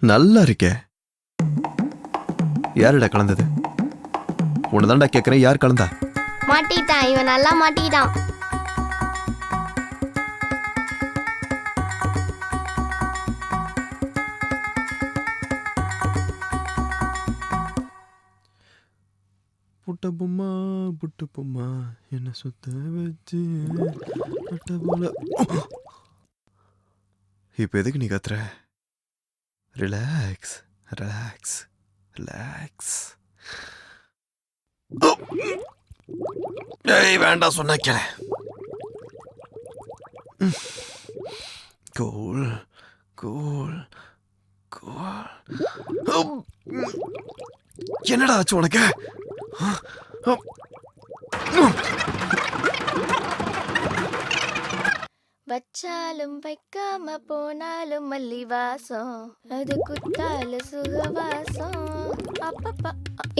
நல்லா இருக்கே. யாருடா கலந்தது? உன்னதான்டா கேக்குறேன், யார் கலந்தா? மாட்டிட்டான் இவன், நல்லா மாட்டிட்டான். புட்ட பொம்மா புட்டு பொம்மா என்ன சுத்த வச்சு போல. இப்ப எதுக்கு நீ கத்துற? Relax relax relax. ஏய் வேண்டாம் சொன்னா கேள. Cool cool cool. என்னடா ஆச்சு உனக்கு? வச்சாலும் வைக்காம போனாலும் மல்லி வாசம், அது குத்தால சுகவாசம். அப்பப்பா.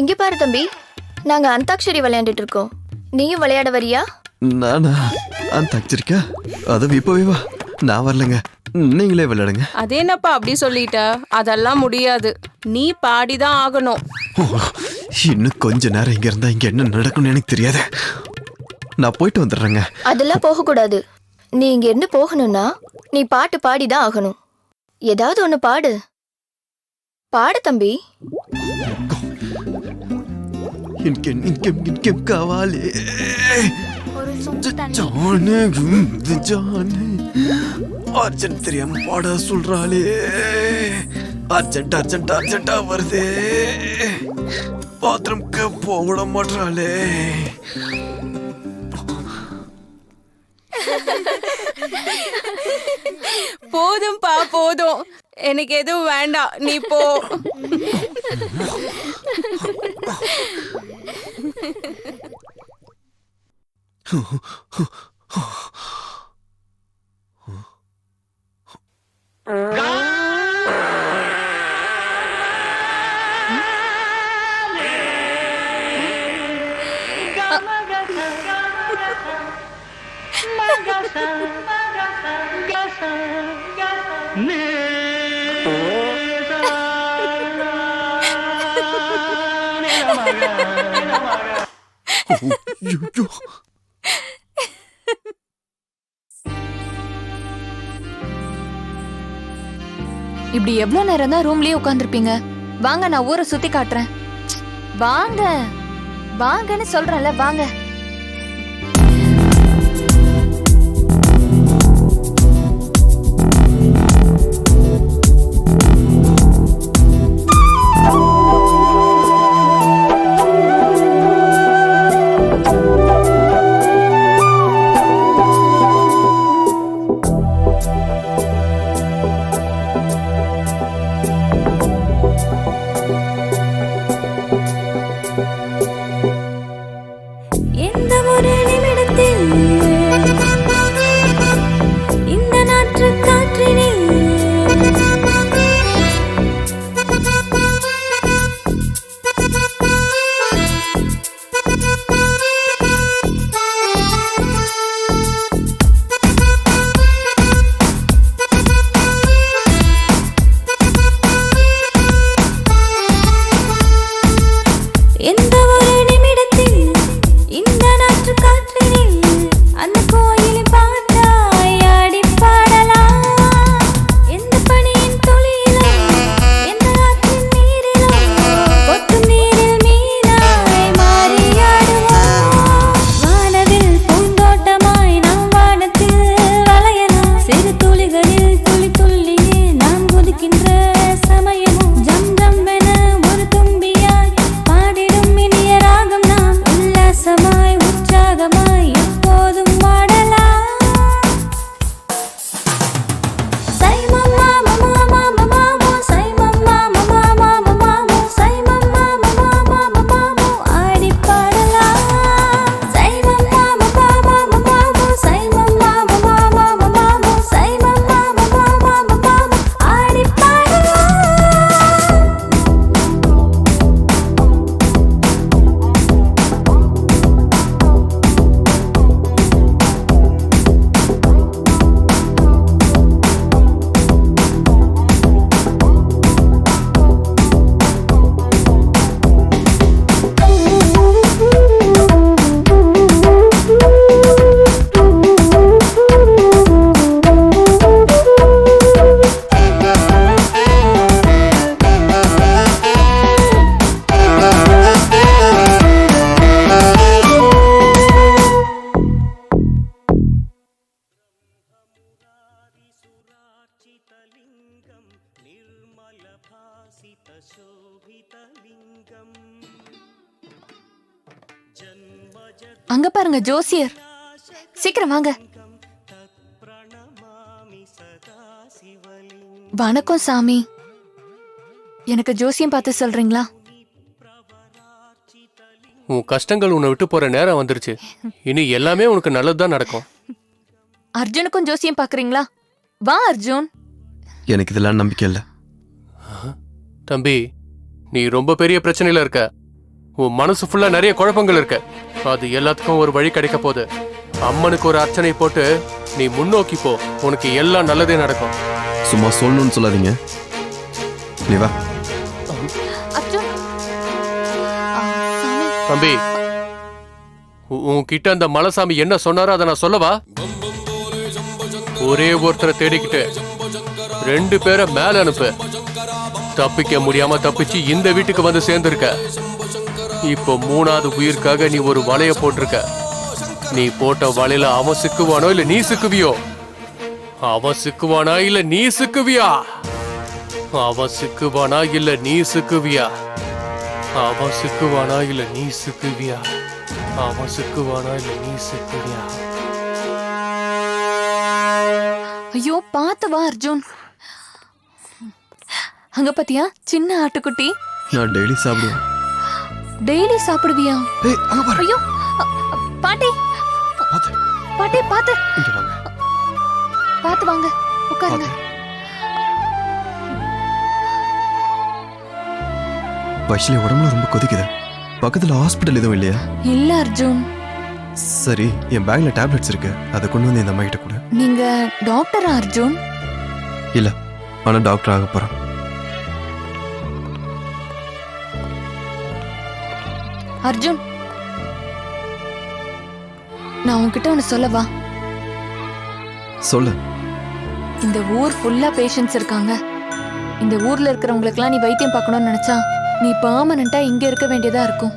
இங்க பாரு தம்பி, நாங்க அந்தாக்ஷரி விளையாண்டுட்டு இருக்கோம். நீயும் விளையாட வரியா? நானா அந்தாக்ஷரிக்கா? அது இப்பவே வா. நான் வரலங்க, நீங்களே விளையாடுங்க. அதே என்னப்பா அப்படி சொல்லிட்ட? அதெல்லாம் முடியாது, நீ பாடிதான் ஆகணும். இன்னும் கொஞ்ச நேரம் இங்க இருந்தா இங்க என்ன நடக்கும்னு எனக்கு தெரியாது. நான் போயிட்டு வந்துடுறேங்க. அதெல்லாம் போகக்கூடாது. நீ இங்க இருந்து போகணும்னா நீ பாட்டு பாடிதான் ஆகணும். ஏதாவது ஒண்ணு பாடு. பாடு தம்பி. காவாலே அர்ஜென்ட் தெரியாம பாட சொல்றாளே. அர்ஜென்ட் அர்ஜென்ட் அர்ஜென்டா வருதே. பாத்ரூம்க்கு போட மாட்டாளே. போதும்பா போதும், எனக்கு எதுவும் வேண்டாம், நீ போ. இப்படி எவ்வளவு நேரம் தான் ரூம்லயே உட்காந்துருப்பீங்க? வாங்க, நான் ஊரை சுத்தி காட்டுறேன். வாங்க வாங்கன்னு சொல்றேன்ல, வாங்க. எந்த ஒரு நிமிடத்தில் இந்த நாற்று காற்றினில் அந்த கோயிலின் பாட்டாய் ஆடி பாடலாம். எந்த பனியின் துளியிலும் எந்த ஆற்றின் நீரிலும் கொட்டும் நீரில் மீனாய் மாறி ஆடுவோம். வானவில் பூந்தோட்டமாய் நாம் வானத்தில் வளையலாம். சிறு துளிகளில் துளி துள்ளியே நாம் குதிக்கின்ற சமயமும் ஜம் ஜம் என ஒரு தும்பியாய் பாடிடும் இனிய ராகம் நாம் உல்லாசமாய் உற்சாகமாய் எப்போதும் பாடலாம். சை மம்மா மம்மா மம்மா மாமோ சை மம்மா மம்மா மம்மா மாமோ சை மம்மா மம்மா மம்மா மாமோ ஆடி பாடலாம். சை மம்மா மம்மா மம்மா மாமோ சை மம்மா மம்மா மம்மா மாமோ சை மம்மா மம்மா மம்மா மாமோ ஆடி பாடலாம். அங்க பாருங்க ஜோசியர், சீக்கிரம் வாங்க. வணக்கம் சாமி, எனக்கு ஜோசியம் பார்த்து சொல்றீங்களா? உன் கஷ்டங்கள் உன்னை விட்டு போற நேரம் வந்துருச்சு. இனி எல்லாமே உனக்கு நல்லதுதான் நடக்கும். அர்ஜுனுக்கும் ஜோசியம் பாக்குறீங்களா? வா அர்ஜுன். எனக்கு இதெல்லாம் நம்பிக்கை இல்லை. தம்பி, நீ ரொம்ப பெரிய பிரச்சனையில இருக்க. உன் மனசு ஃபுல்லா நிறைய குழப்பங்கள் இருக்க. அது எல்லாத்துக்கும் ஒரு வழி கிடைக்க போகுது. அம்மனுக்கு ஒரு அர்ச்சனை போட்டு நீ முன்னோக்கி போ. உனக்கு எல்லாம் நல்லதே நடக்கும். சும்மா சொல்லணும்னு சொல்லாதீங்க. நீ வா. அர்ஜுன். தம்பி, உன்கிட்ட அந்த மலைசாமி என்ன சொன்னாரோ அதை நான் சொல்லவா? ஒரே ஒருத்தரை தேடிக்கிட்டு 2 பேரை மேல அனுப்பு. தப்பிக்க முடியாம தப்பிச்சு இந்த வீட்டுக்கு வந்து சேர்ந்திருக்க. இப்போ 3வது உயிருக்காக நீ ஒரு வலைய போட்டிருக்க. நீ போட்ட வலையில அவன் சிக்குவானோ இல்ல நீ சிக்குவியோ? அவன் சிக்குவானா இல்ல நீ சிக்குவியா? அவன் சிக்குவானா இல்ல நீ சிக்குவியா? அவன் சிக்குவானா இல்ல நீ சிக்குவியா? அவன் சிக்குவானா இல்ல நீ சிக்குவியா? ஐயோ பாத்து வா அர்ஜுன். அங்க பாத்தியா சின்ன ஆட்டுக்குட்டி? நான் டெய்லி சாப்பிடுவேன். டெய்லி சாப்பிடுவியா? ஐயோ பாட்டி, பாட்டி பாத்து பாத்து வாங்க, உட்காருங்க. வைஷ்லி உடம்புல ரொம்ப கொதிக்குது. பக்கத்துல ஹாஸ்பிட்டல் எதுவும் இல்லையா? இல்ல அர்ஜுன். சரி, என் பேக்ல டேப்லெட்ஸ் இருக்கு, அதை கொண்டு வந்து இந்த அம்மா கிட்ட கொடு. நீங்க டாக்டரா அர்ஜுன்? இல்ல, ஆனா டாக்டர் ஆக போறேன். அர்ஜுன், நான் உன்கிட்ட ஒன்னு சொல்லவா? சொல்லு. இந்த ஊர் ஃபுல்லா பேஷண்ட்ஸ் இருக்காங்க. இந்த ஊர்ல இருக்கிறவங்களுக்குலாம் நீ வைத்தியம் பார்க்கணும்னு நினைச்சா நீ பெர்மனண்டா இங்க இருக்க வேண்டியதா இருக்கும்.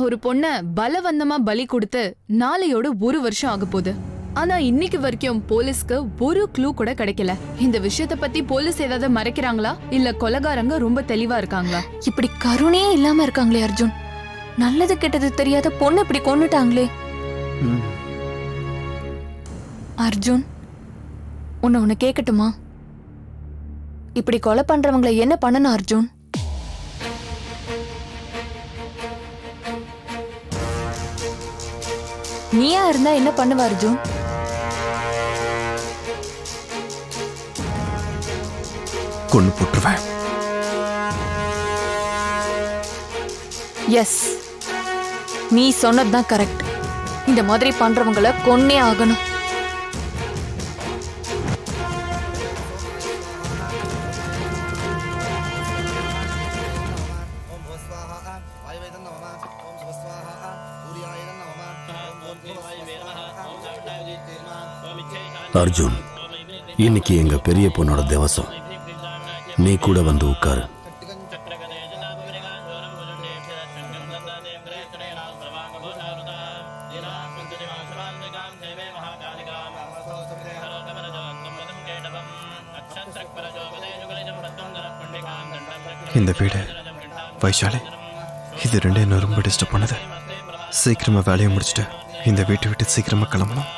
ஒரு பொண்ண பலவந்தமா பலி கொடுத்து நாளையோட 1 வருஷம் ஆக போகுது. ஆனா இன்னைக்கு வரைக்கும் போலீஸ்க்கு ஒரு க்ளூ கூட கிடைக்கல. இந்த விஷயத்த பத்தி போலீஸ் ஏதாவது மறைக்கிறாங்களா இல்ல கொலைகாரங்க ரொம்ப தெளிவா இருக்காங்களா? இப்படி கருணையே இல்லாம இருக்காங்களே அர்ஜுன். நல்லது கெட்டது தெரியாத பொண்ணு இப்படி கொன்னுட்டாங்களே. அர்ஜுன், உன்னை கேட்கட்டுமா? இப்படி கொலை பண்றவங்களை என்ன பண்ணணும் அர்ஜுன்? நீயா இருந்தா என்ன பண்ணுவ அர்ஜுன்? கொன்னு போட்டுருவேன். எஸ், நீ சொன்னதுதான் கரெக்ட். இந்த மாதிரி பண்றவங்கள கொன்னே ஆகணும். அர்ஜுன், இன்னைக்கு எங்க பெரிய பொண்ணோட திவசம். நீ கூட வந்து உட்காரு. இந்த வீடு, வைஷாலி, இது ரெண்டும் என்ன ரொம்ப டிஸ்டர்ப் பண்ணுது. சீக்கிரமா வேலையை முடிச்சுட்டு இந்த வீட்டை விட்டு சீக்கிரமா கிளம்பணும்.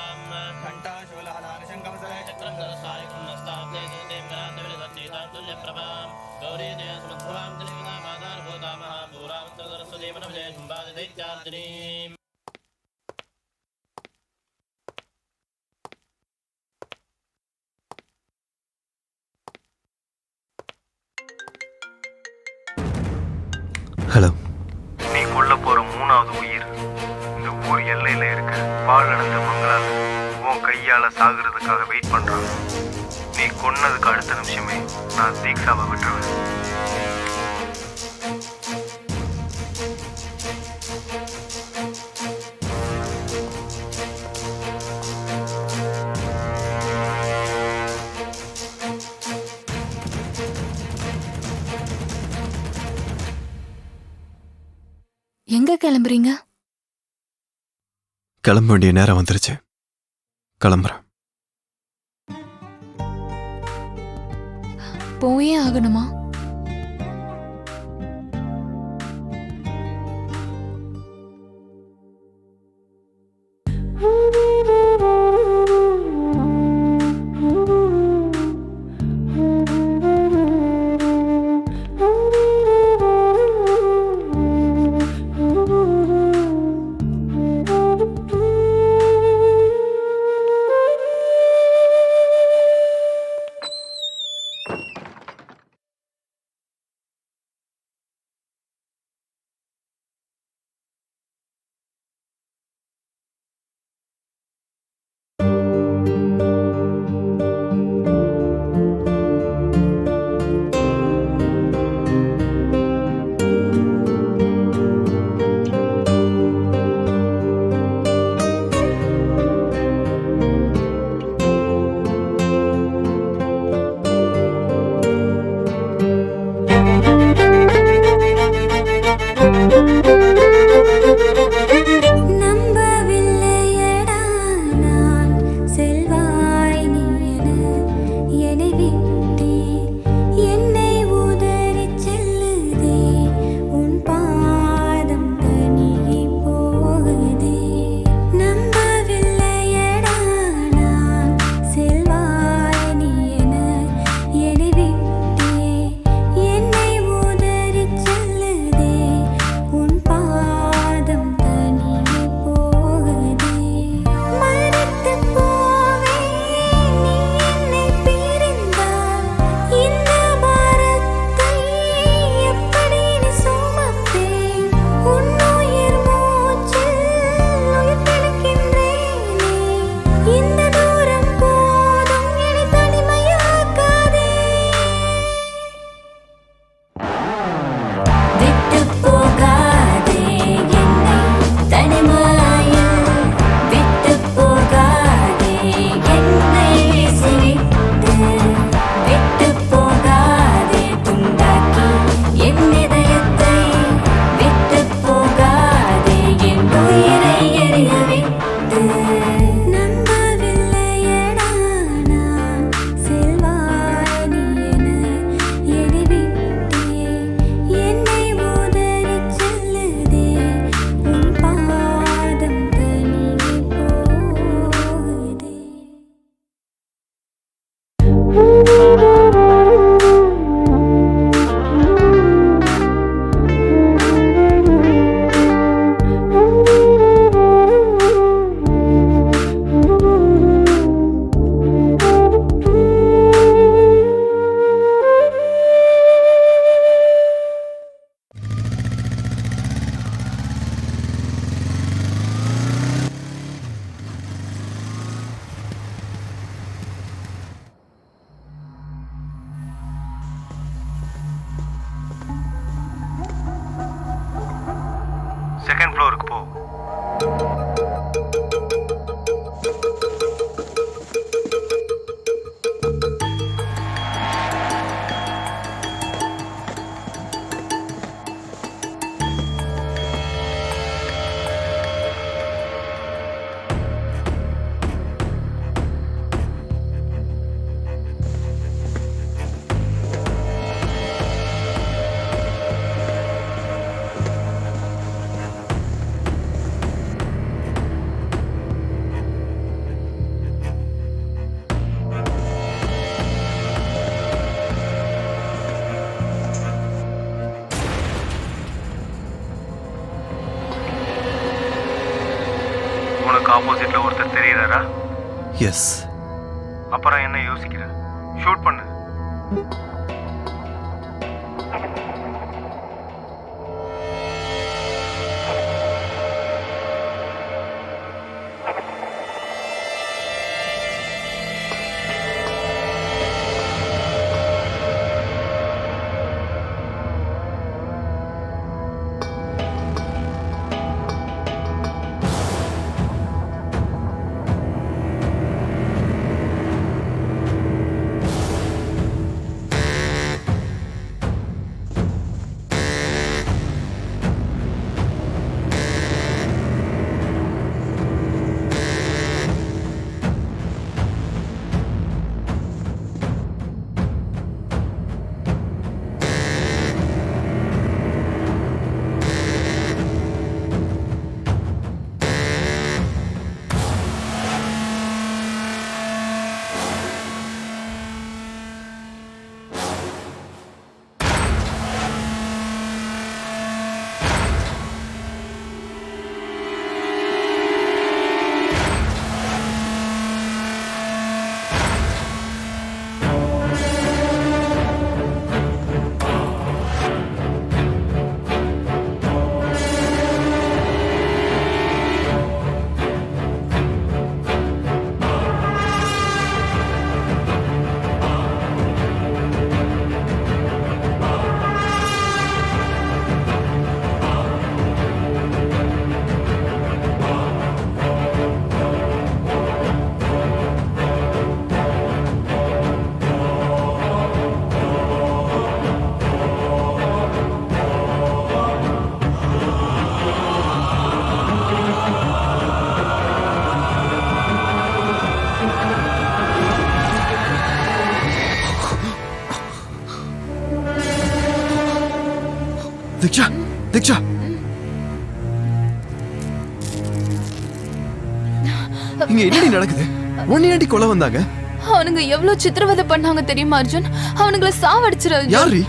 ஹலோ. நீ கொல்ல போற 3வது உயிர் இந்த ஊர் எல்லையில இருக்க பால் அடைந்த மங்களால உன் கையால சாகுறதுக்காக வெயிட் பண்றான். நீ கொன்னதுக்கு அடுத்த நிமிஷமே நான் தீக்ஷாவை விட்டுருவேன். எங்க கிளம்புறீங்க? கிளம்ப வேண்டிய நேரம் வந்துருச்சு. கிளம்புறேன். போயே ஆகணுமா? கிரவுண்ட் ஃப்ளோருக்கு போ. உனக்கு ஆப்போசிட்ல ஒருத்தர் தெரியறாரா? எஸ். அப்புறம் என்ன யோசிக்கிற? ஷூட் பண்ணு. தீக்ஷா, தீக்ஷா, இங்க என்னடி நடக்குது? ஒன்னியாண்டி கொலை வந்தாங்க. அவனுங்க எவ்வளவு சித்திரவதை பண்ணாங்க தெரியுமா அர்ஜுன்? அவனுங்களை சாவடிச்சிரு. யாரு?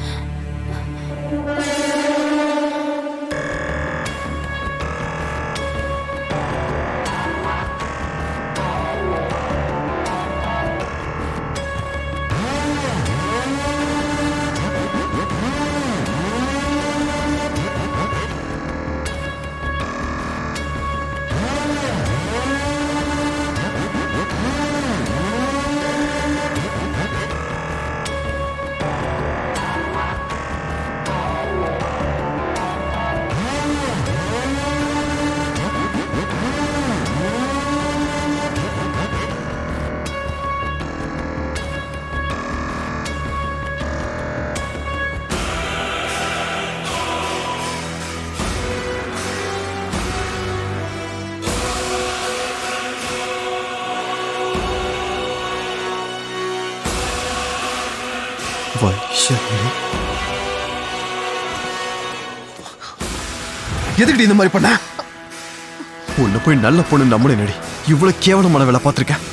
வைஷாலி, எதுக்குடி இந்த மாதிரி பண்ண? உன்னை போய் நல்ல பொண்ணு நம்மளே நடி. இவ்வளவு கேவலமான வேலை பார்த்திருக்கேன்.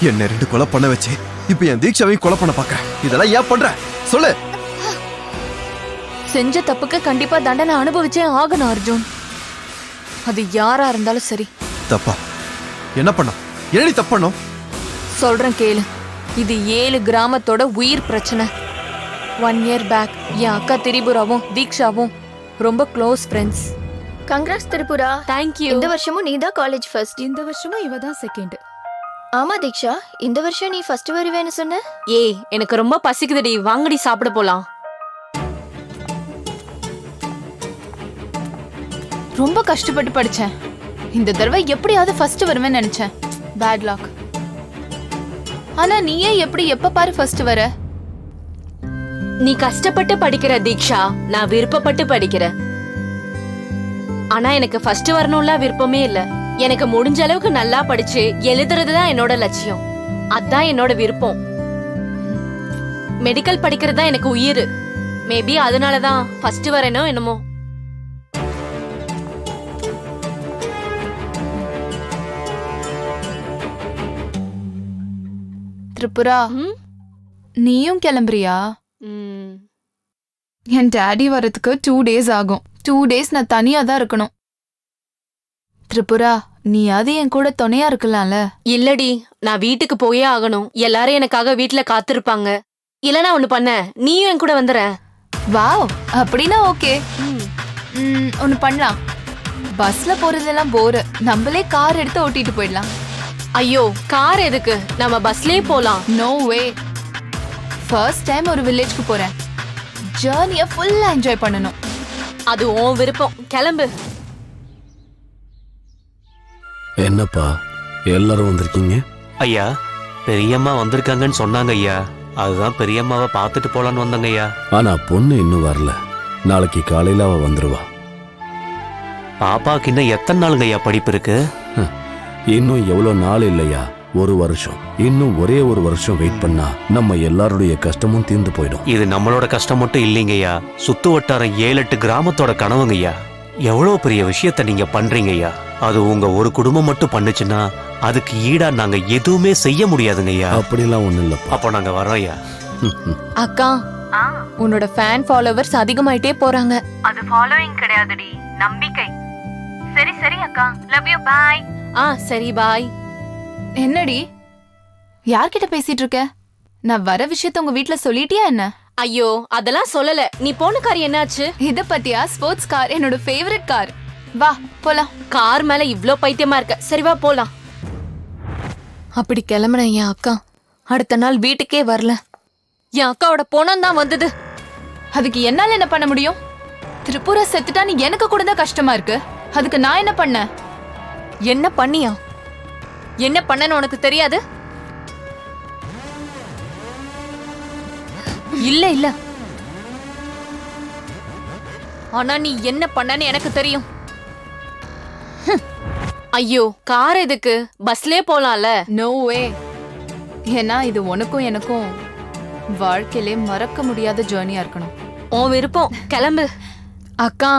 என்ன 2 கொலை பண்ண வச்சு இப்ப என் தீக்ஷாவையும் கொலை பண்ண பாக்க. இதெல்லாம் ஏன் பண்ற? சொல்லு. செஞ்ச தப்புக்கு கண்டிப்பா தண்டனை அனுபவிச்சே ஆகணும் அர்ஜுன். அது யாரா இருந்தாலும் சரி. தப்பா? என்ன பண்ண? என்னடி தப்பு பண்ணோம்? சொல்றேன் கேளு. இது 7 கிராமத்தோட உயிர் பிரச்சனை. 1 year பேக் என் அக்கா திரிபுராவும் தீக்ஷாவும் ரொம்ப close friends. Congrats Tripura. Thank you. இந்த வருஷமும் நீ தான் காலேஜ் ஃபர்ஸ்ட். இந்த வருஷமும் இவ தான் செகண்ட். ஆமா தீக்ஷா, இந்த வருஷம் நீ ஃபர்ஸ்ட் வருவேன்னு சொன்ன. ஏய், எனக்கு ரொம்ப பசிக்குதுடி, வாங்கடி சாப்பிட போலாம். ரொம்ப கஷ்டப்பட்டு படிச்சேன். இந்த தடவை எப்படியாவது ஃபர்ஸ்ட் வருவேன்னு நினைச்சேன். Bad luck. ஆனா நீயே எப்படி எப்ப பாரு ஃபர்ஸ்ட் வர? நீ கஷ்டப்பட்டு படிக்கிற தீக்ஷா, நான் விருப்பப்பட்டு படிக்கிறேன். ஆனா எனக்கு ஃபர்ஸ்ட் வரணும்ல விருப்பமே இல்ல. எனக்கு முடிஞ்ச அளவுக்கு நல்லா படிச்சு எழுதுறதுதான் என்னோட லட்சியம். அதான் என்னோட விருப்பம். மெடிக்கல் படிக்கிறது தான் எனக்கு உயிர். மேபி அதனாலதான் ஃபர்ஸ்ட் வரேனோ என்னமோ. திரிபுரா, நீயும் கிளம்புறியா? என் டாடி வரதுக்கு 2 days ஆகும். 2 days நான் தனியா தான் இருக்கணும். திரிபுரா, நீயாவது என் கூட துணையா இருக்கலாம்ல? இல்லடி, நான் வீட்டுக்கு போயே ஆகணும். எல்லாரும் எனக்காக வீட்டுல காத்திருப்பாங்க. இல்லனா ஒண்ணு பண்ண, நீயும் என் கூட வந்துற. வாவ், அப்படின்னா ஓகே. ஒன்னு பண்ணலாம். பஸ்ல போறதெல்லாம் போர். நம்மளே கார் எடுத்து ஓட்டிட்டு போயிடலாம். ஐயோ, கார் எதுக்கு? நம்ம பஸ்லயே போலாம். நோ வே. ஃபர்ஸ்ட் டைம் ஒரு வில்லேஜ்க்கு போறேன். ஜர்னியை ஃபுல்லா என்ஜாய் பண்ணணும். அது உன் விருப்பம். கிளம்பு. என்னப்பா எல்லாரும் வந்திருக்கீங்க? ஐயா, பெரியம்மா வந்திருக்காங்கன்னு சொன்னாங்க ஐயா. அதுதான் பெரியம்மாவை பார்த்துட்டு போலான்னு வந்தாங்க ஐயா. ஆனா பொண்ணு இன்னும் வரல. நாளைக்கு காலையில அவ வந்துருவா. பாப்பாக்கு இன்னும் எத்தனை நாளுங்க ஐயா படிப்பு இருக்கு? இன்னும் எவ்வளவு நாள் இல்லையா? 1 வருஷம். இன்னும் ஒரே 1 வருஷம் வெயிட் பண்ணா நம்ம எல்லாருடைய கஷ்டமும் தீர்ந்து போயிடும். இது நம்மளோட கஷ்டம் மட்டும் இல்லைங்க ஐயா. சுத்து வட்டாரம் 7-8 கிராமத்தோட கனவுங்க ஐயா. எவ்வளவு பெரிய விஷயத்த நீங்க பண்றீங்க ஐயா. அது உங்க ஒரு குடும்பம் மட்டும் பண்ணுச்சுன்னா அதுக்கு ஈடா நாங்க எதுவுமே செய்ய முடியாதுங்க ஐயா. அப்படிலாம் ஒண்ணு இல்லப்பா. அப்போ நாங்க வரோம் ஐயா. அக்கா, உன்னோட ஃபேன் ஃபாலோவர்ஸ் அதிகமாயிட்டே போறாங்க. அது ஃபாலோயிங் கிடையாதுடி, நம்பிக்கை. சரி சரி அக்கா, லவ் யூ, பை. சரி பாய். என்னடி, யார்கிட்ட பேசிட்டு இருக்க? நான் வர விஷயத்த உங்க வீட்ல சொல்லிட்டியா என்ன? ஐயோ, அதெல்லாம் சொல்லல. நீ போன கார் என்னாச்சு? இத பத்தியா? ஸ்போர்ட்ஸ் கார், என்னோட ஃபேவரட் கார். வா போலாம். கார் மேல இவ்ளோ பைத்தியமா இருக்க. சரி வா போலாம். அப்படி கிளம்புன என் அக்கா அடுத்த நாள் வீட்டுக்கே வரல. என் அக்காவோட பொணம் தான் வந்தது. அதுக்கு என்னால என்ன பண்ண முடியும்? திரிபுரா செத்துட்டான்னு எனக்கு கூட தான் கஷ்டமா இருக்கு. அதுக்கு நான் என்ன பண்ண? என்ன பண்ணியா? என்ன பண்ணன்னு உனக்கு தெரியாது? இல்ல இல்ல, ஆனா நீ என்ன பண்ணன்னு எனக்கு தெரியும். ஐயோ, கார் எதுக்கு? பஸ்லயே போலாம்ல. No way. ஏன்னா இது உனக்கும் எனக்கும் வாழ்க்கையிலே மறக்க முடியாத ஜர்னியா இருக்கணும். உன் விருப்பம். கிளம்பு. அக்கா,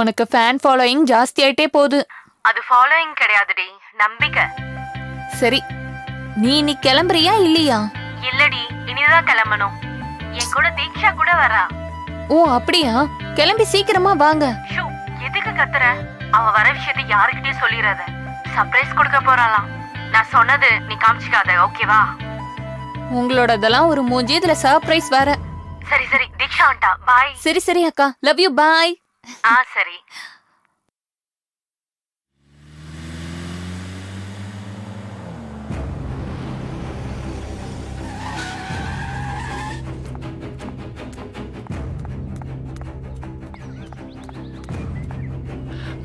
உனக்கு ஃபேன் ஃபாலோயிங் ஜாஸ்தி ஆயிட்டே போகுது. அது ஃபாலோயிங் கிடையாதுடி, நம்பிக்கை. சரி, நீ கிளம்புறியா இல்லையா? இல்லடி, இனிதான் கிளம்பணும். என் கூட தீக்ஷா கூட வரா. ஓ அப்படியா? கிளம்பி சீக்கிரமா வாங்க. எதுக்கு கத்துற? அவ வர விஷயத்தை யாருக்கிட்டயும் சொல்லிடாத. சர்ப்ரைஸ் கொடுக்க போறாளாம். நான் சொன்னது நீ காமிச்சிக்காத, ஓகேவா? உங்களோடதெல்லாம் ஒரு மூஞ்சி, இதுல சர்ப்ரைஸ் வேற. சரி சரி, தீக்ஷா வந்துட்டா. பாய். சரி சரி அக்கா, லவ் யூ, பாய். சரி.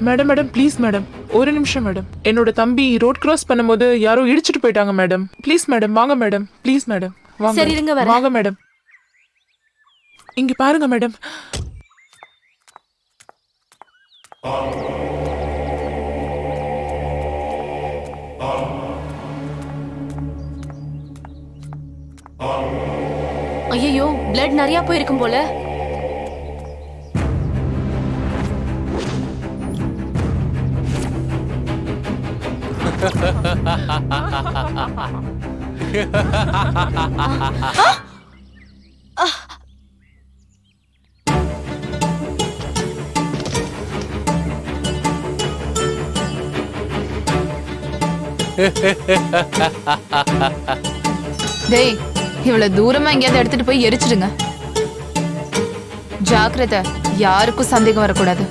மேடம் மேடம் ப்ளீஸ் மேடம், ஒரு நிமிஷம் மேடம். என்னோட தம்பி ரோட் கிராஸ் பண்ணும்போது யாரோ இடிச்சிட்டு போயிட்டாங்க மேடம். ப்ளீஸ் மேடம், வாங்க மேடம். ப்ளீஸ் மேடம், வாங்க. சரி இருங்க, வரேன். வாங்க மேடம். இங்க பாருங்க மேடம். ஐயோ, பிளட் நிறைய போயிருக்கும் போல. டேய், இவ்வளவு தூரமா எங்கேயாவது எடுத்துட்டு போய் எரிச்சிடுங்க. ஜாக்கிரதை, யாருக்கும் சந்தேகம் வரக்கூடாது.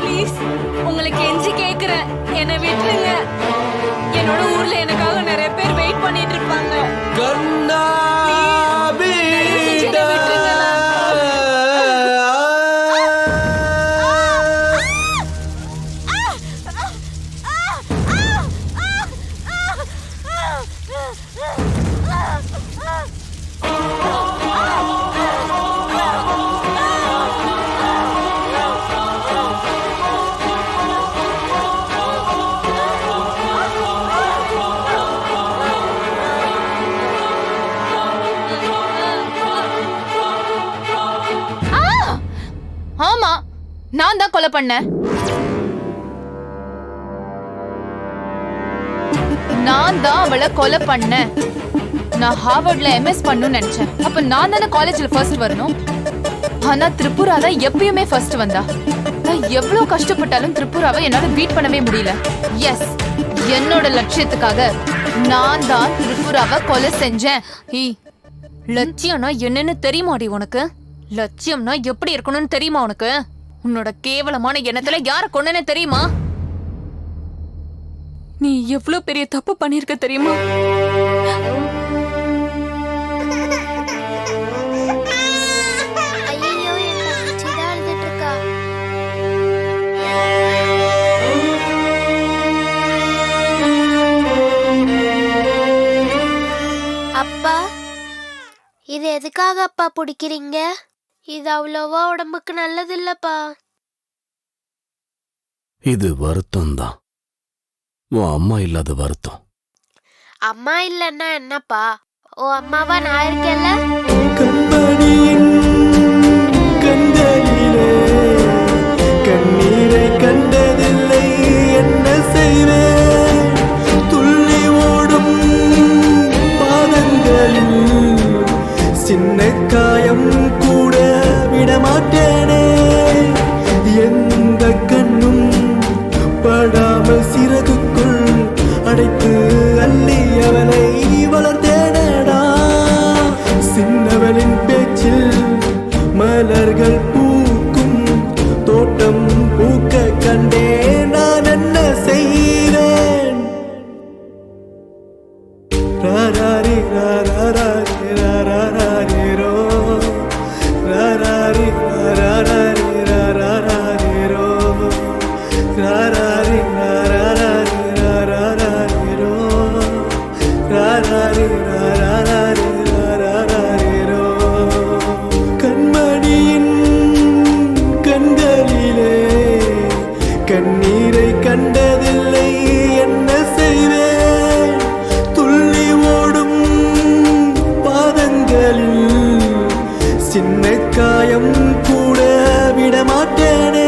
ப்ளீஸ் உங்களுக்கு கெஞ்சி கேக்குறேன், என்னை விட்டுருங்க. என்னோட ஊர்ல எனக்காக நிறைய பேர் வெயிட் பண்ணிட்டு இருப்பாங்க. தயவு செஞ்சு என்னை விட்டுருங்களேன். ஆமா, நான் தான் கொலை பண்ணேன். நான் தான் அவளை கொலை பண்ணேன். நான் ஹார்வர்ட்ல எம்எஸ் பண்ணணும்னு நினைச்சேன். அப்ப நான் தானே காலேஜ்ல ஃபர்ஸ்ட் வரணும். ஆனா திரிபுரா தான் எப்பயுமே ஃபர்ஸ்ட் வந்தா. நான் எவ்வளவு கஷ்டப்பட்டாலும் திரிபுராவை என்னால பீட் பண்ணவே முடியல. எஸ், என்னோட லட்சியத்துக்காக நான் தான் திரிபுராவை கொலை செஞ்சேன். லட்சியம்னா என்னன்னு தெரியுமாடி உனக்கு? லட்சியம்னா எப்படி இருக்கணும்னு தெரியுமா உனக்கு? உன்னோட கேவலமான எண்ணத்துல யார கொன்னேன்னு தெரியுமா? நீ எவ்வளவு பெரிய தப்பு பண்ணிருக்க தெரியுமா? ஐயோ, என் தங்கச்சி தான் அழுதுட்டு இருக்கா. அப்பா, இது எதுக்காக அப்பா பிடிக்கிறீங்க? இது அவ்வளோவா உடம்புக்கு நல்லது இல்லப்பா. இது வருத்தம் தான். உன் அம்மா இல்லாத வருத்தம். அம்மா இல்லைன்னா என்னப்பா? ஓ அம்மாவா நான் இருக்கேன்ல. கண்மணியின் கண்களிலே கண்ணீரை கண்டதில்லை, என்ன செய்வேன்? துள்ளி ஓடும் பாதங்களில் சின்ன காயம் கூட விடமாட்டேனே. எந்த கண்ணும் படாமல் சிறகுக்குள் அடைத்து அள்ளி அவனை வளர்த்தேனடா. சின்னவளின் பேச்சில் மலர்கள் பூக்கும் தோட்டம் பூக்க கண்டே நான் என்ன செய்வேன்? ராராரி ராராரி ராராரிரோ, ராராரி ராராரி ராராரிரோ, ராராரி ராராரி ராராரிரோ, ராராரி ராராரி ராராரிரோ. கண்மணியின் கண்களிலே கண்ணீரை கண்டதில்லை, என்ன செய்வேன்? துள்ளி ஓடும் பாதங்களில் சின்ன காயம் கூட விடமாட்டேனே.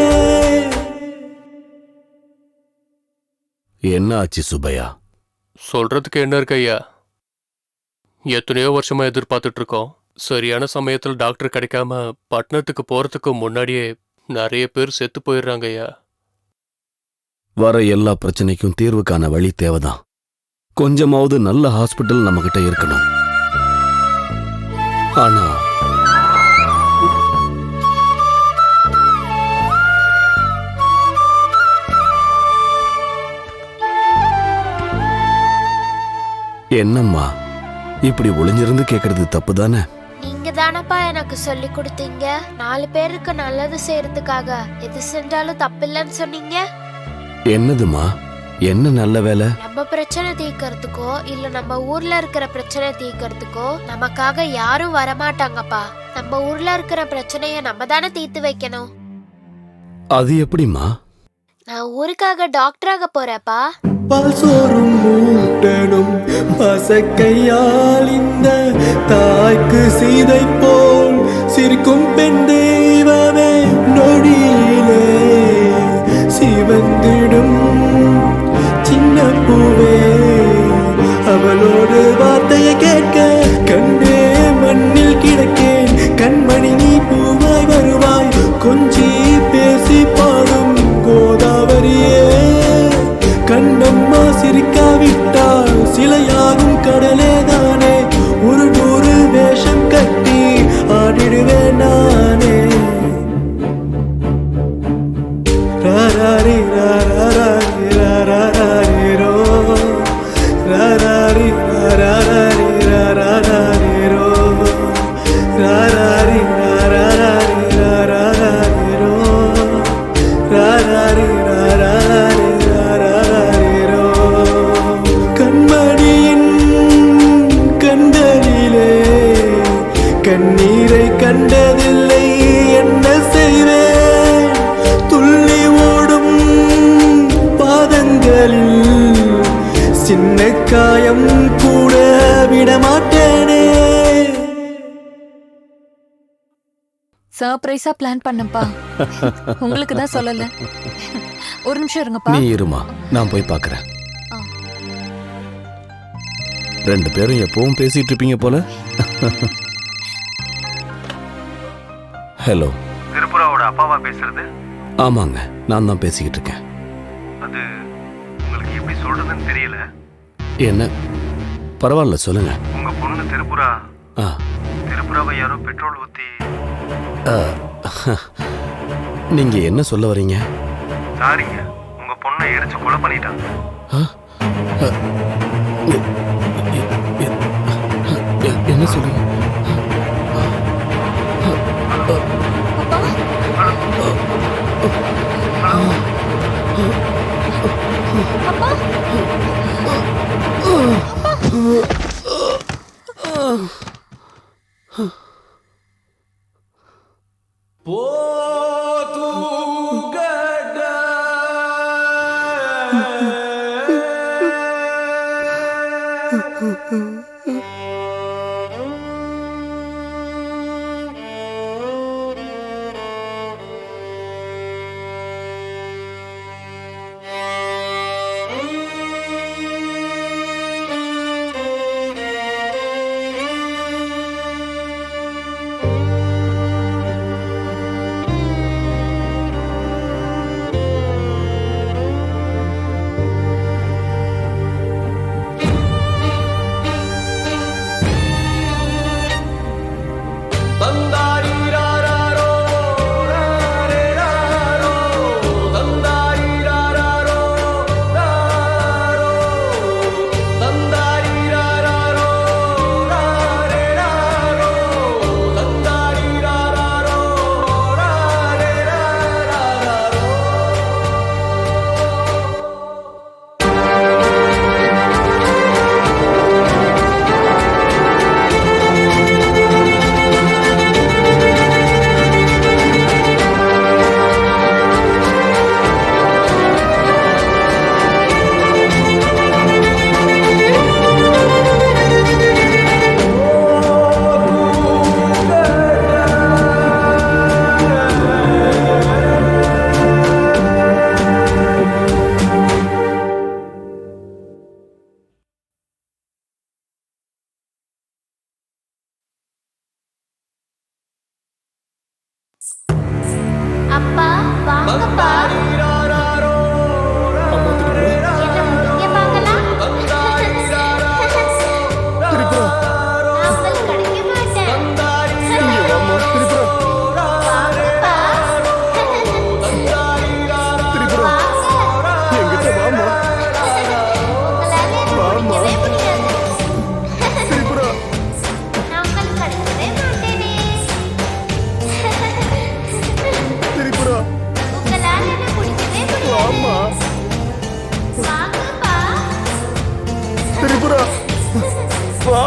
என்ன ஆச்சு சுப்பையா? சொல்றதுக்கு என்ன இருக்கு ஐயா? எத்தனையோ வருஷமா எதிர்பார்த்துட்டு இருக்கோம். சரியான சமயத்தில் டாக்டர் கிடைக்காம பட்டணத்துக்கு போறதுக்கு முன்னாடியே நிறைய பேர் செத்து போயிடுறாங்க ஐயா. வர எல்லா பிரச்சனைக்கும் தீர்வு காண வழி தேவைதான். கொஞ்சமாவது நல்ல ஹாஸ்பிட்டல் நம்ம கிட்ட இருக்கணும். ஆனா என்னம்மா இப்படி ஒளிஞ்சிருந்து கேக்குறது தப்பு தானே? நீங்க தானப்பா எனக்கு சொல்லி கொடுத்தீங்க 4 பேருக்கு நல்லது செய்யறதுக்காக எது செஞ்சாலும் தப்பில்லைன்னு சொன்னீங்க. என்னதுமா? என்ன நல்ல வேலை? நம்ம பிரச்சனை தீர்க்கறதுக்கோ இல்ல நம்ம ஊர்ல இருக்கிற பிரச்சனை தீர்க்கறதுக்கோ நமக்காக யாரும் வரமாட்டாங்கப்பா. நம்ம ஊர்ல இருக்கிற பிரச்சனைய நம்ம தானே தீர்த்து வைக்கணும். அது எப்படிமா? நான் ஊருக்காக டாக்டராக போறேப்பா. பால் சோறும் மூட்டனும் பசக்கையால் இந்த தாய்க்கு சீதை போல் சிரிக்கும் பெண் தெய்வமே நொடியிலே சிவந்திடும் சின்ன பூவே அவளோடு வார்த்தையை கேட்க கண்டே மண்ணில் கிடக்கேன். கண்மணி நீ பூவாய் வருவாய் கொஞ்சி பேசி பாடும் கோதாவரியே. கண்ணம்மா சிரிக்காவிட்டால் சிலையாகும் கடலே தானே. ஒரு 100 வேஷம் கட்டி ஆடிடுவேன் நானே. ராராரி ராராரி ராராரிரோ ராராரி ராராரி ராராரிரோ ராராரி ராராரி ராராரிரோ ராராரி ராராரி ராராரிரோ. கண்மணியின் கண்களிலே கண்ணீரை கண்டதில்லை என்ன செய்வேன். துள்ளி ஓடும் பாதங்களில் சின்ன காயம் கூட விடமாட்டேனே. சர்ப்ரைஸா பிளான் பண்ணப்பா. உங்களுக்கு தான் சொல்லல. ஒரு நிமிஷம் இருங்கப்பா. நீ இருமா, நான் போய் பார்க்கறேன். 2 பேரும் எப்பவும் பேசிட்டு இருப்பீங்க போல. ஹலோ, திருப்புராவோட அப்பாவா பேசுறது? ஆமாங்க, நான் தான் பேசிக்கிட்டு இருக்கேன். அது உங்களுக்கு எப்படி சொல்றதுன்னு தெரியல. என்ன? பரவாயில்ல, சொல்லுங்க. உங்க பொண்ணு திருப்புரா ஆ, திருப்புராவை யாரோ பெட்ரோல் ஊத்தி. நீங்க என்ன சொல்ல வரீங்க? சாரிங்க, உங்க பொண்ணை எரிச்சு கொலை பண்ணிட்டாங்க. என்ன சொல்றீங்க?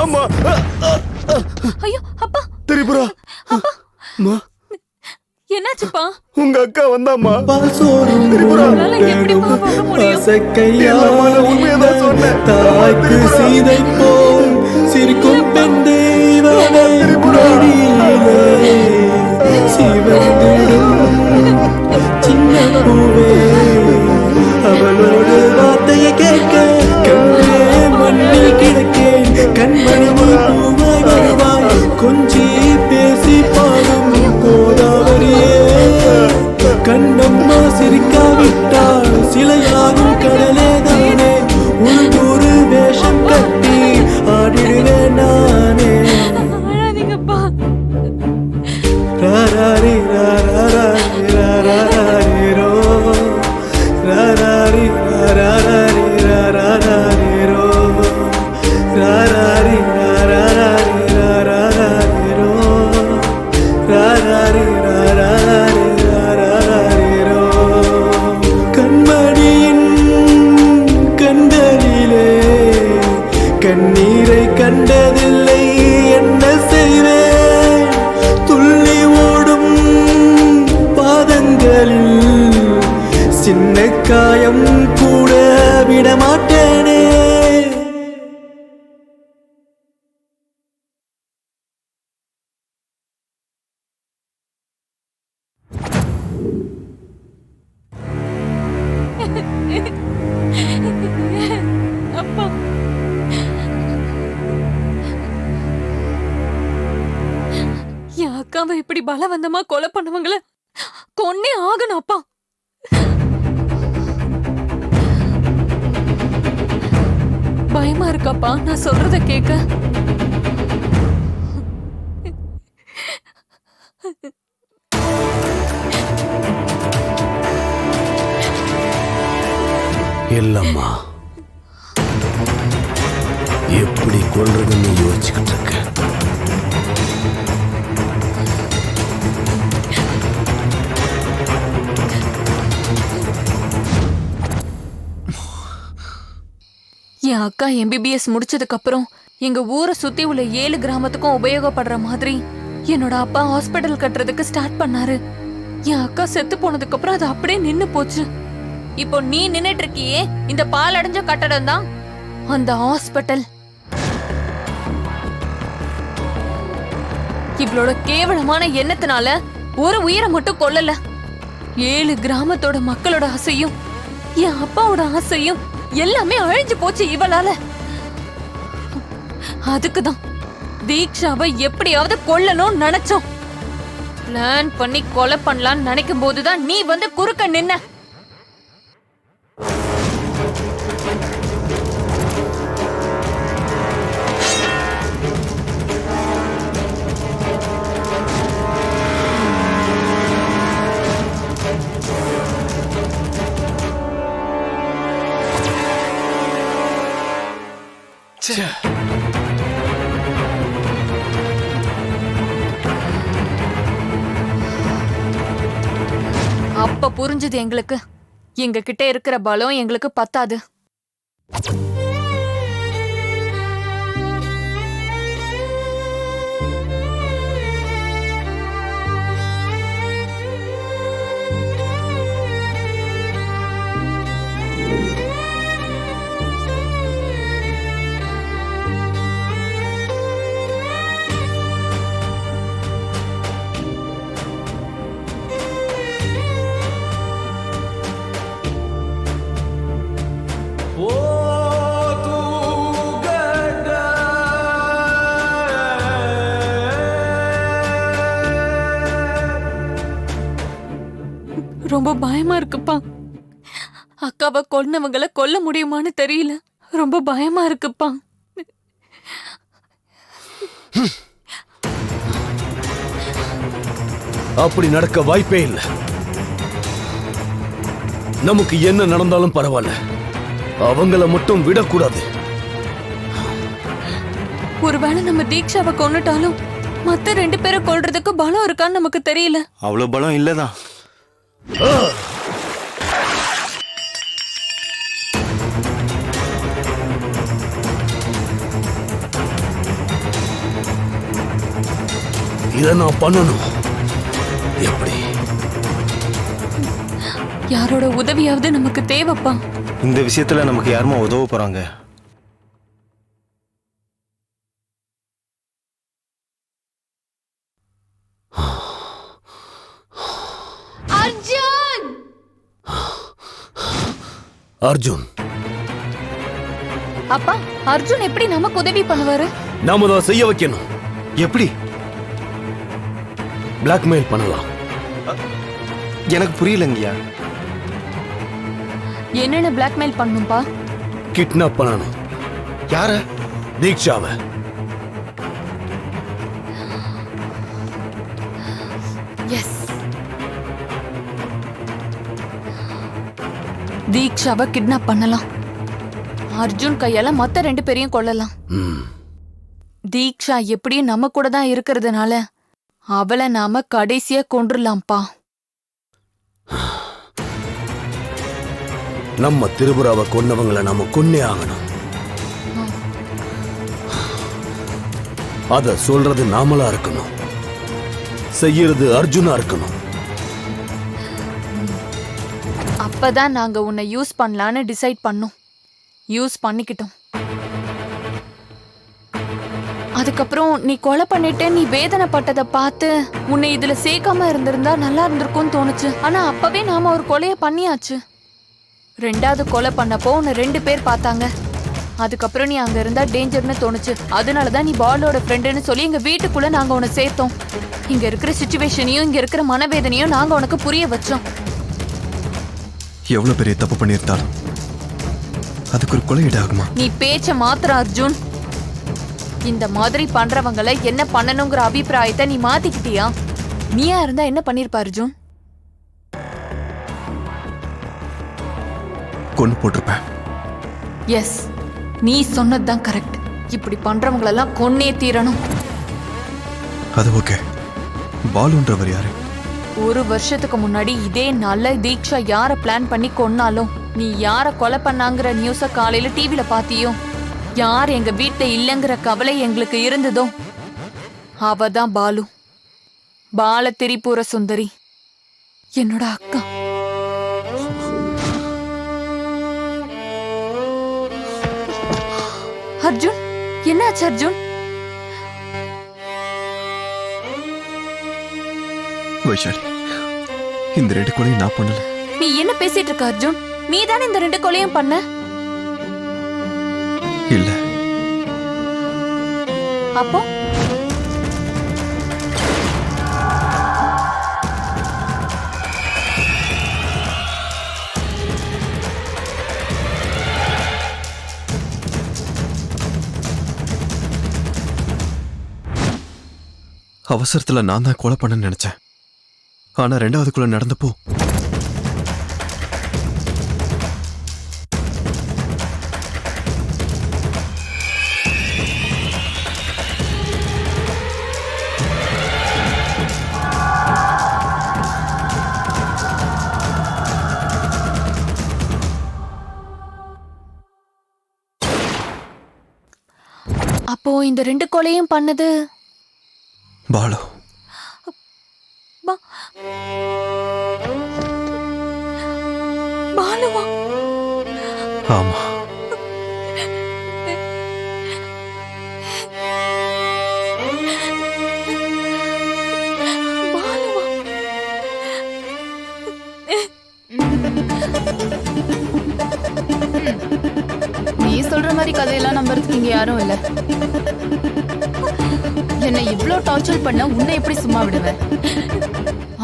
ஆமா. ஐயோ அப்பா திரிபுரா. அம்மா, என்னாச்சுப்பா? உங்க அக்கா வந்தாம்மா. உங்களால எப்படிப்பா வர முடியும்? உண்மையதான் சொன்னேன். தாய்க்கு சீதை போல் சிரிக்கும் பெண் தெய்வமே சிவந்திடும் சின்ன பூவே அவளோடு வார்த்தையை கேட்க கண்ணே மண்ணில் கிடக்கேன். கண்மணி பூவாய் வருவாய் கொஞ்சி பேசி பாடும் கோதாவரியே. கண்ணம்மா சிரிக்காவிட்டால் சிலையாகும் கடலே தானே. ஒரு வேஷம் கட்டி ஆடிடுவேன் நானே. அழாதீங்கப்பா. ராராரி ராராரி ராராரிரோ ராராரி ராராரி ராராரிரோ ராராரி ராராரி ராராரிரோ ராராரி ராராரி ராராரிரோ. கண்மணியின் கண்களிலே கண்ணீரை கண்டதில்லை என்ன செய்வேன். துள்ளி ஓடும் பாதங்களில் சின்ன காயம் கூட விடமாட்டேனே. அப்பா என் அக்காவை இப்படி பலவந்தமா கொலை பண்ணவங்கள கொன்னே ஆகணும் அப்பா. பயமா இருக்காப்பா நான் சொல்றத கேட்க. இல்லம்மா, எப்படி கொல்றதுன்னு யோசிச்சுக்கிட்டு இருக்க. என் அக்கா MBBS முடிச்சதுக்கு அப்புறம் எங்க ஊரை சுத்தி உள்ள 7 கிராமத்துக்கும் உபயோகப்படுற மாதிரி என்னோட அப்பா ஹாஸ்பிடல் கட்டுறதுக்கு ஸ்டார்ட் பண்ணாரு. என் அக்கா செத்து போனதுக்கு அப்புறம் அது அப்படியே நின்னு போச்சு. இப்போ நீ நின்னுட்டு இருக்கியே இந்த பால் அடைஞ்ச கட்டடம் தான் அந்த ஹாஸ்பிடல். இவளோட கேவலமான எண்ணத்தினால ஒரு உயிரை மட்டும் கொல்லல, 7 கிராமத்தோட மக்களோட ஆசையும் என் அப்பாவோட ஆசையும் எல்லாமே அழிஞ்சு போச்சு இவளால. அதுக்குதான் தீக்ஷாவை எப்படியாவது கொல்லணும் நினைச்சோம். பிளான் பண்ணி கொலை பண்ணலாம்னு நினைக்கும் போதுதான் நீ வந்து குறுக்க நின்ன. அப்ப புரிஞ்சது எங்களுக்கு எங்க கிட்ட இருக்கிற பலம் எங்களுக்கு பத்தாது. ரொம்ப பயமா இருக்குப்பா. அக்காவை கொன்னவங்களை கொல்ல முடியுமான்னு தெரியல. ரொம்ப பயமா இருக்குப்பா. அப்படி நடக்க வாய்ப்பே இல்லை. நமக்கு என்ன நடந்தாலும் பரவாயில்ல, அவங்கள மட்டும் விடக்கூடாது. ஒருவேளை நம்ம தீக்ஷாவை கொன்னுட்டாலும் மத்த 2 பேரை கொல்றதுக்கு பலம் இருக்கான்னு நமக்கு தெரியல. அவ்வளவு பலம் இல்லதான். இதை நான் பண்ணணும். எப்படி? யாரோட உதவியாவது நமக்கு தேவைப்பா. இந்த விஷயத்துல நமக்கு யாருமா உதவ போறாங்க? அர்ஜுன்! அர்ஜுன் அப்பா, அர்ஜுன் எப்படி நமக்கு உதவி பண்ணுவாரு? நாம தான் செய்ய வைக்கணும். எப்படி? பிளாக்மெயில் பண்ணலாம். எனக்கு புரியலங்கய்யா. என்னென்ன பிளாக்மெயில் பண்ணணும்பா? கிட்னாப் பண்ணணும். யார? தீக்ஷாவை. எஸ், தீக்ஷாவை கிட்னாப் பண்ணலாம். அர்ஜுன் கையால மத்த 2 பேரையும் கொல்லலாம். தீக்ஷா எப்படியும் நம்ம கூட தான் இருக்கிறதுனால அவளை நாம கடைசியா கொன்றுலாம்ப்பா. நம்ம திரிபுராவை கொன்னவங்களை நாம கொன்னே ஆகணும். அத சொல்றது நாமளா இருக்கணும், செய்யறது அர்ஜுனா இருக்கணும். அப்பதான் நாங்க உன்னை யூஸ் பண்ணலான்னு டிசைட் பண்ணோம். யூஸ் பண்ணிக்கிட்டோம். அதுக்கப்புறம் நீ கொலை பண்ணிட்டு நீ வேதனைப்பட்டதை பார்த்து உன்னை இதுல சேர்க்காம இருந்திருந்தா நல்லா இருந்திருக்கும்னு தோணுச்சு. ஆனா அப்பவே நாம ஒரு கொலைய பண்ணியாச்சு. 2வது கொலை பண்ணப்போ உன்னை 2 பேர் பார்த்தாங்க. அதுக்கப்புறம் நீ அங்க இருந்தா டேஞ்சர்னு தோணுச்சு. அதனாலதான் நீ பாலோட ஃப்ரெண்டுன்னு சொல்லி எங்க வீட்டுக்குள்ள நாங்க உன்னை சேர்த்தோம். இங்க இருக்கிற சிச்சுவேஷனையும் இங்க இருக்கிற மனவேதனையும் நாங்க உனக்கு புரிய வச்சோம். எவ்வளவு பெரிய தப்பு பண்ணியிருந்தாலும் அதுக்கு ஒரு கொலை ஆகுமா? நீ பேச்ச மாத்திர அர்ஜுன். இந்த மாதிரி பண்றவங்களை என்ன பண்ணணுங்கிற அபிப்பிராயத்தை நீ மாத்திக்கிட்டியா? நீயா இருந்தா என்ன பண்ணிருப்ப அர்ஜுன்? கொன்னு போட்டிருப்பேன். எஸ், நீ சொன்னதுதான் கரெக்ட். இப்படி பண்றவங்களெல்லாம் கொன்னே தீரணும். அது ஓகே. பாலுன்றவர் யாரு? 1 வருஷத்துக்கு முன்னாடி இதே நாள்ல தீக்ஷா யார பிளான் பண்ணி கொன்னாலும் நீ யார கொலை பண்ணாங்கிற நியூஸ காலையில டிவில பாத்தியோ, யார் எங்க வீட்டுல இல்லங்கிற கவலை எங்களுக்கு இருந்ததோ அவதான் பாலு. பால திரிபுர சுந்தரி, என்னோட அக்கா. அர்ஜுன், என்னாச்சு அர்ஜுன்? வைஷாலி, இந்த 2 கொலையும் நான் பண்ணல. நீ என்ன பேசிட்டு இருக்க அர்ஜுன்? நீ தானே இந்த 2 கொலையும் பண்ண? இல்ல. அப்போ அவசரத்துல நான் தான் கொலை பண்ண நினைச்சேன். ஆனா 2வது கொலை நடந்தப்போ அப்போ இந்த 2 கொலையும் பண்ணது பாலு. பாலுவா? ஆமா. பாலுவா? நீ சொல்ற மாதிரி கதையெல்லாம் நம்புறதுக்கு இங்க யாரும் இல்ல. என்னை இவ்ளோ டார்ச்சர் பண்ண உன்னை எப்படி சும்மா விடுவேன்?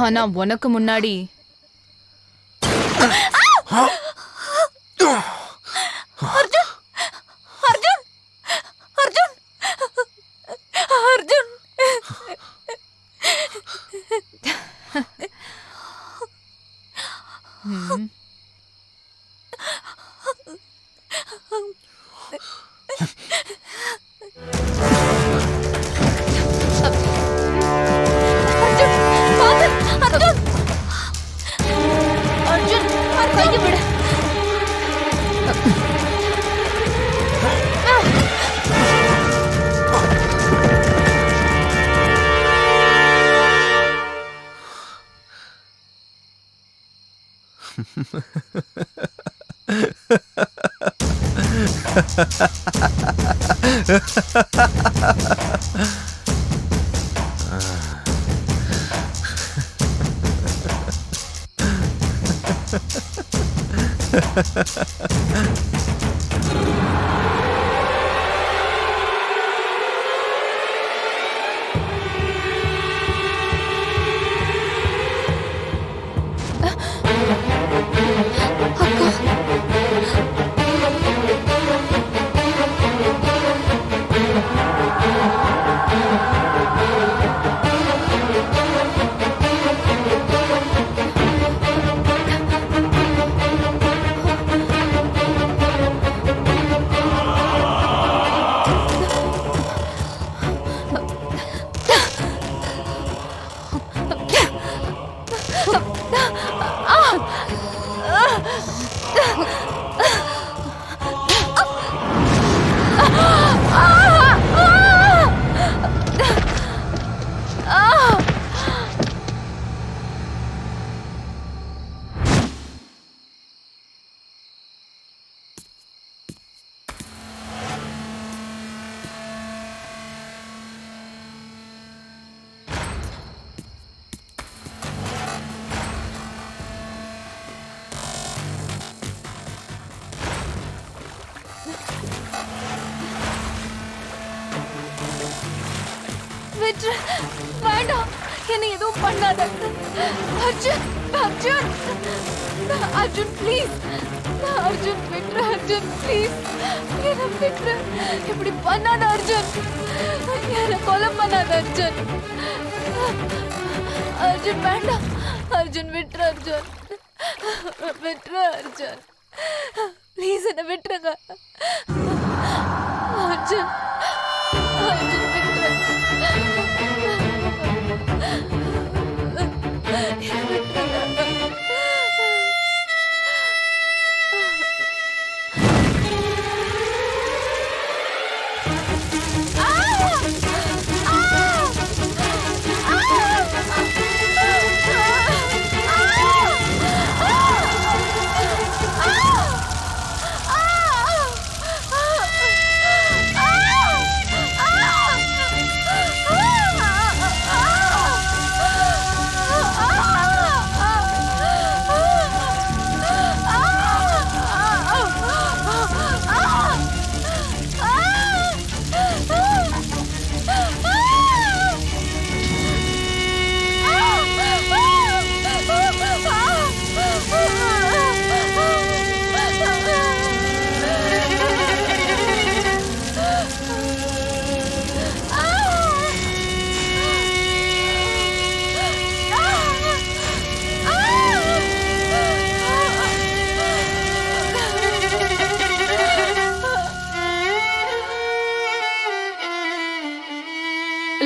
ஆனா உனக்கு முன்னாடி அர்ஜுன், அர்ஜுன், அர்ஜுன், அர்ஜுன். விட்டு வேண்டாம், என்ன எதுவும் பண்ணாத. அர்ஜுன், அர்ஜுன், அர்ஜுன் ப்ளீஸ், அர்ஜுன் விட்டு, அர்ஜுன் ப்ளீஸ், என்ன விட்டு, இப்படி பண்ணாத அர்ஜுன், என்ன கொலை பண்ணாத அர்ஜுன், அர்ஜுன் வேண்டாம், அர்ஜுன் விட்டு, அர்ஜுன் விட்டு, அர்ஜுன் ப்ளீஸ் என்ன விட்டுருங்க அர்ஜுன், அர்ஜுன் விட்டு.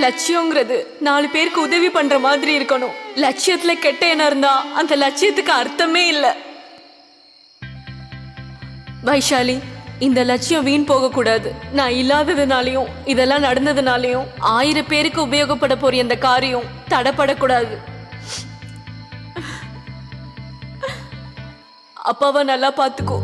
லட்சியங்கிறது 4 பேருக்கு உதவி பண்ற மாதிரி இருக்கணும். லட்சியத்துல கெட்ட எண்ணம் இருந்தா அந்த லட்சியத்துக்கு அர்த்தமே இல்லை. வைஷாலி, இந்த லட்சியம் வீண் போக கூடாது. நான் இல்லாததுனாலையும் இதெல்லாம் நடந்ததுனாலையும் 1000 பேருக்கு உபயோகப்பட போற இந்த காரியம் தடப்படக்கூடாது. அப்பாவை நல்லா பாத்துக்கோ.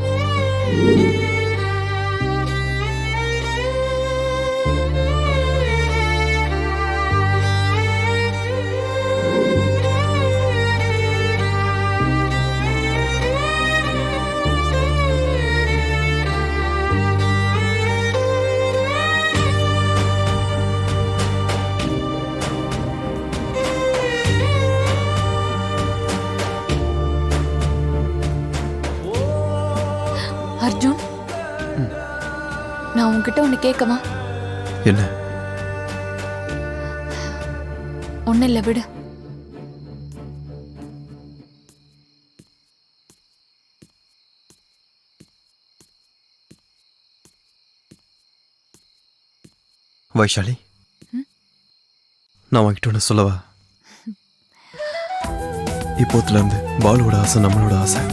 அர்ஜுன், நான் உன்கிட்ட ஒண்ணு கேட்கவா? என்ன? ஒண்ணு இல்ல, விடு. வைஷாலி, நான் உன்கிட்ட ஒன்று சொல்லவா? இப்போத்துல இருந்து பாலுவோட ஆசை நம்மளோட ஆசை.